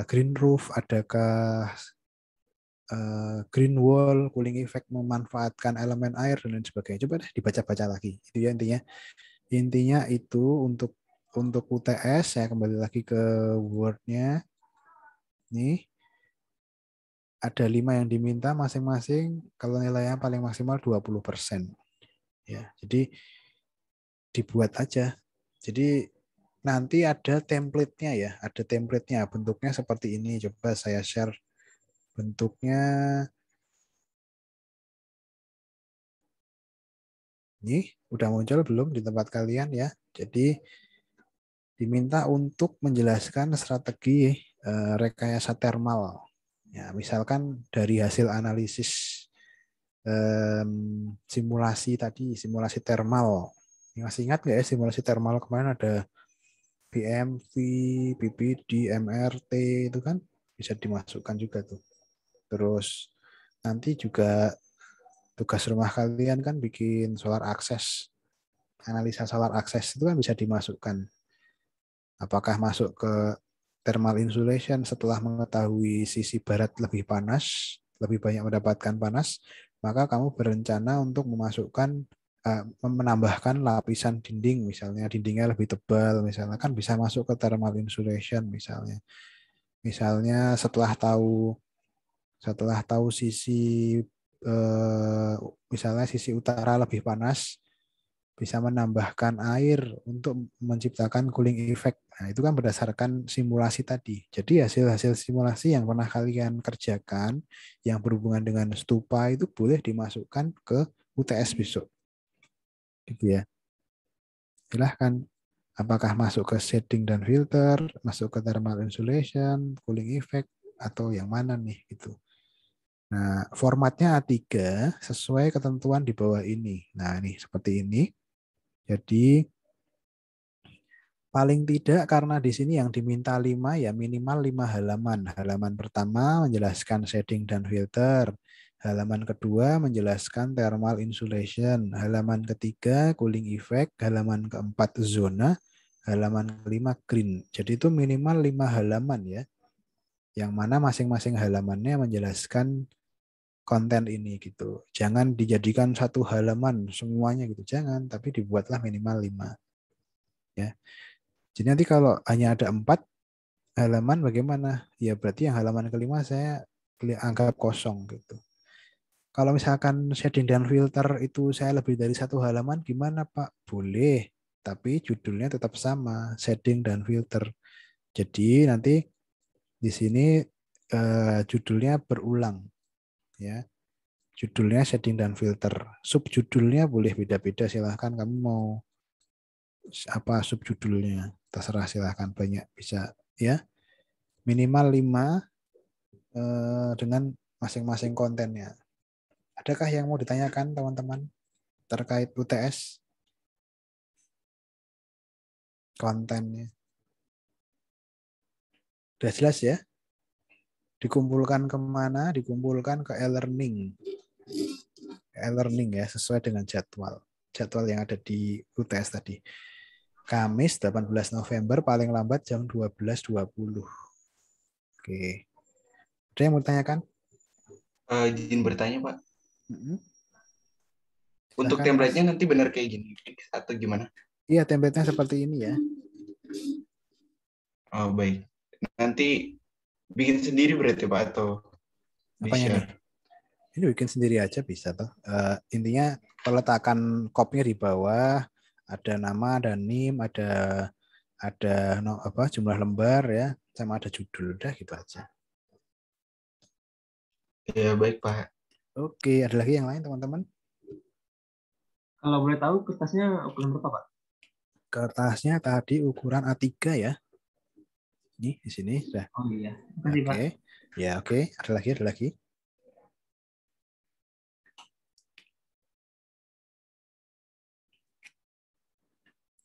green roof, adakah green wall, cooling effect memanfaatkan elemen air dan lain sebagainya. Coba deh dibaca-baca lagi. Itu ya intinya. Intinya itu untuk UTS, saya kembali lagi ke Word-nya. Nih, ada 5 yang diminta masing-masing, kalau nilainya paling maksimal 20%. Ya, jadi dibuat aja. Jadi nanti ada template-nya ya, ada template-nya. Bentuknya seperti ini. Coba saya share bentuknya. Ini udah muncul belum di tempat kalian ya? Jadi diminta untuk menjelaskan strategi rekayasa termal. Ya, misalkan dari hasil analisis simulasi tadi, simulasi termal. Masih ingat nggak ya simulasi termal kemarin ada PMV, PPD, MRT itu kan bisa dimasukkan juga tuh. Terus nanti juga tugas rumah kalian kan bikin solar access. Analisa solar access itu kan bisa dimasukkan. Apakah masuk ke thermal insulation setelah mengetahui sisi barat lebih panas, lebih banyak mendapatkan panas, maka kamu berencana untuk menambahkan lapisan dinding, misalnya dindingnya lebih tebal, misalnya kan bisa masuk ke thermal insulation misalnya. Misalnya setelah tahu sisi misalnya sisi utara lebih panas, bisa menambahkan air untuk menciptakan cooling effect. Nah, itu kan berdasarkan simulasi tadi. Jadi hasil-hasil simulasi yang pernah kalian kerjakan yang berhubungan dengan stupa itu boleh dimasukkan ke UTS besok. Gitu ya. Silahkan. Apakah masuk ke shading dan filter, masuk ke thermal insulation, cooling effect, atau yang mana nih gitu. Nah, formatnya A3 sesuai ketentuan di bawah ini. Nah, ini seperti ini. Jadi paling tidak karena di sini yang diminta 5 ya minimal 5 halaman. Halaman pertama menjelaskan shading dan filter. Halaman kedua menjelaskan thermal insulation. Halaman ketiga cooling effect. Halaman keempat zona. Halaman kelima green. Jadi itu minimal 5 halaman ya. Yang mana masing-masing halamannya menjelaskan konten ini gitu. Jangan dijadikan satu halaman semuanya gitu. Jangan, tapi dibuatlah minimal 5. Ya. Jadi nanti kalau hanya ada 4 halaman bagaimana? Ya berarti yang halaman kelima saya anggap kosong gitu. Kalau misalkan shading dan filter itu saya lebih dari 1 halaman gimana Pak? Boleh, tapi judulnya tetap sama, shading dan filter. Jadi nanti di sini judulnya berulang ya. Judulnya shading dan filter. Subjudulnya boleh beda-beda, silahkan kamu mau apa subjudulnya. terserah silahkan banyak bisa ya. Minimal 5 dengan masing-masing kontennya. Adakah yang mau ditanyakan teman-teman terkait UTS? Kontennya. Udah jelas ya? Dikumpulkan kemana? Dikumpulkan ke e-learning. E-learning ya, sesuai dengan jadwal. Jadwal yang ada di UTS tadi. Kamis 18 November paling lambat jam 12.20. Oke. Ada yang mau ditanyakan?
Izin bertanya, Pak. Untuk
Silahkan,
template-nya
Mas.
nanti benar kayak gini atau gimana?
Iya, template-nya seperti ini ya.
Oh, baik. Nanti bikin sendiri berarti, Pak, atau
Apanya nih?
di-share?
Ini bikin sendiri aja bisa tuh. Intinya peletakan kopnya di bawah, ada nama, ada NIM, ada jumlah lembar ya, sama ada judul, udah gitu aja.
Ya, baik, Pak.
Oke, ada lagi yang lain teman-teman?
Kalau boleh tahu kertasnya ukuran berapa, Pak?
Kertasnya tadi ukuran A3 ya. Nih di sini sudah.
Oh iya. Terima kasih, Pak.
Oke. Ya, oke. Ada lagi.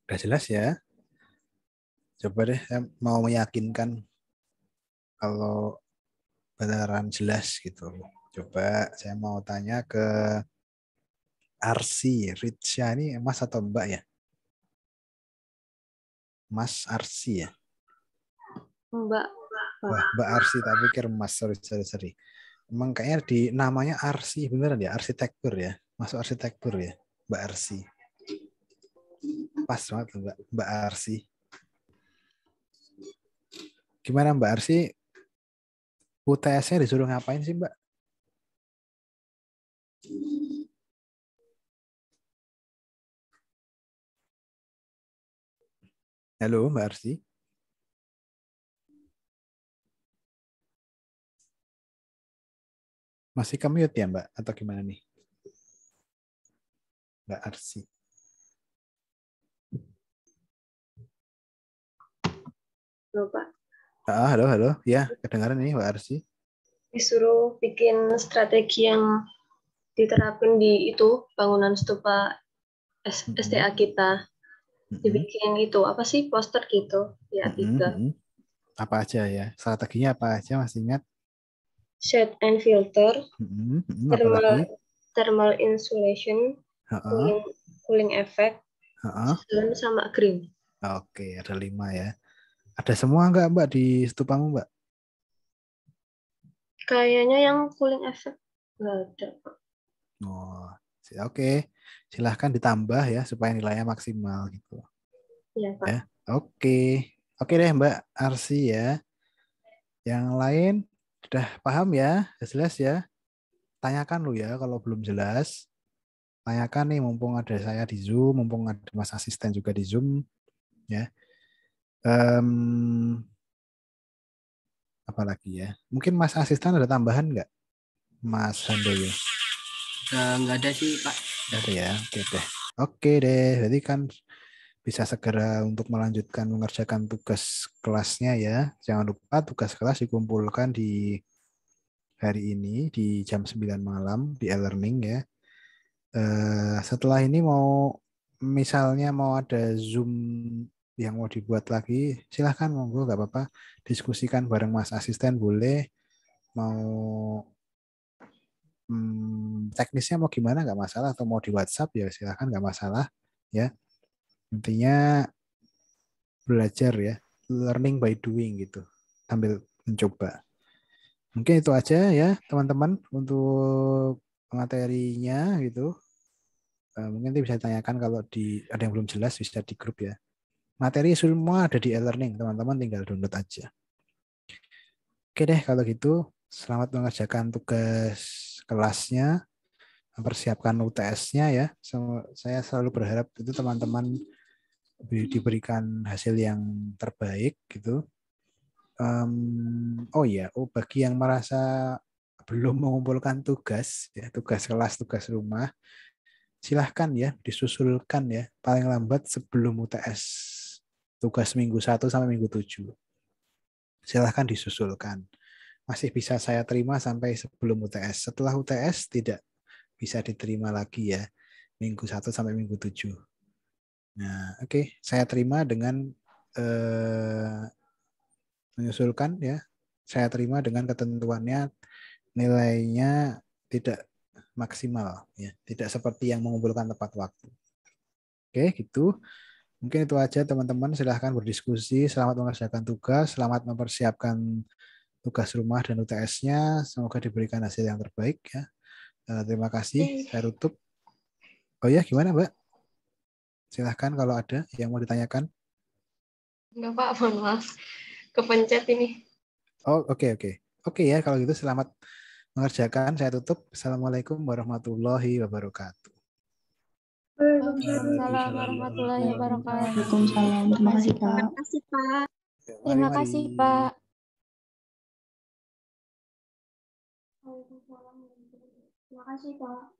Udah jelas ya? Coba deh, saya mau meyakinkan kalau beneran jelas gitu. Coba saya mau tanya ke Arsi. Richa ini Mas atau Mbak ya? Mas Arsi ya?
Mbak.
Wah, Mbak Arsi, tak pikir Mas. Sorry. Emang kayaknya di namanya Arsi, beneran ya? Arsitektur ya? Masuk arsitektur ya? Mbak Arsi. Pas banget Mbak Arsi. Gimana Mbak Arsi? UTS-nya disuruh ngapain sih Mbak? Halo Mbak Arsi. Masih commute ya Mbak? Atau gimana nih? Mbak Arsi.
Halo Pak.
Halo. Ya, kedengaran nih Mbak Arsi.
Disuruh bikin strategi yang diterapkan di itu bangunan stupa STA kita. Dibikin itu apa sih poster gitu di A3.
Apa aja ya? Strateginya apa aja masih ingat?
Shade and filter, thermal insulation, cooling effect, sun sama green.
Oke, ada 5 ya. Ada semua nggak Mbak di stupamu Mbak?
Kayaknya yang cooling effect nggak ada.
Oh, oke. Silahkan ditambah ya supaya nilainya maksimal gitu.
Iya Pak.
Ya, oke deh Mbak Arsi ya. Yang lain sudah paham ya? Jelas ya? Tanyakan lu ya kalau belum jelas. Tanyakan nih mumpung ada saya di Zoom, mumpung ada Mas asisten juga di Zoom ya. Apa lagi ya? Mungkin Mas asisten ada tambahan nggak? Mas Handoyo?
Nggak ada sih Pak.
Nggak ada ya? Oke deh. Berarti kan bisa segera untuk melanjutkan mengerjakan tugas kelasnya ya. Jangan lupa tugas kelas dikumpulkan di hari ini di jam 9 malam di e-learning ya. Setelah ini misalnya mau ada Zoom yang mau dibuat lagi, silahkan monggo, nggak apa-apa. Diskusikan bareng Mas asisten boleh. Mau teknisnya mau gimana nggak masalah, atau mau di WhatsApp ya silahkan, nggak masalah ya. Intinya belajar ya, learning by doing gitu, sambil mencoba. Mungkin itu aja ya teman-teman untuk materinya gitu. Mungkin nanti bisa ditanyakan kalau ada yang belum jelas bisa di grup ya. Materi semua ada di e-learning, teman-teman tinggal download aja. Oke deh kalau gitu, selamat mengerjakan tugas kelasnya, mempersiapkan UTS-nya ya. Saya selalu berharap itu teman-teman diberikan hasil yang terbaik gitu. Bagi yang merasa belum mengumpulkan tugas ya, tugas kelas, tugas rumah, silahkan ya disusulkan ya paling lambat sebelum UTS tugas minggu 1 sampai minggu 7. Silahkan disusulkan. Masih bisa saya terima sampai sebelum UTS. Setelah UTS tidak bisa diterima lagi ya. Minggu 1 sampai minggu 7. Nah, oke. Saya terima dengan menyusulkan ya. Saya terima dengan ketentuannya nilainya tidak maksimal ya, tidak seperti yang mengumpulkan tepat waktu. Oke, gitu. Mungkin itu aja teman-teman, silahkan berdiskusi. Selamat mengerjakan tugas, selamat mempersiapkan tugas rumah dan UTS-nya. Semoga diberikan hasil yang terbaik ya. Terima kasih. Saya tutup. Oh ya, gimana Mbak? Silahkan kalau ada yang mau ditanyakan.
Enggak Pak, mohon maaf. Kepencet ini.
Oh, oke. Oke ya, kalau gitu selamat mengerjakan. Saya tutup. Assalamualaikum warahmatullahi wabarakatuh.
Waalaikumsalam warahmatullahi wabarakatuh.
Waalaikumsalam. Terima kasih, Pak.
Terima kasih Pak.
Terima kasih, Pak.
Terima kasih Pak.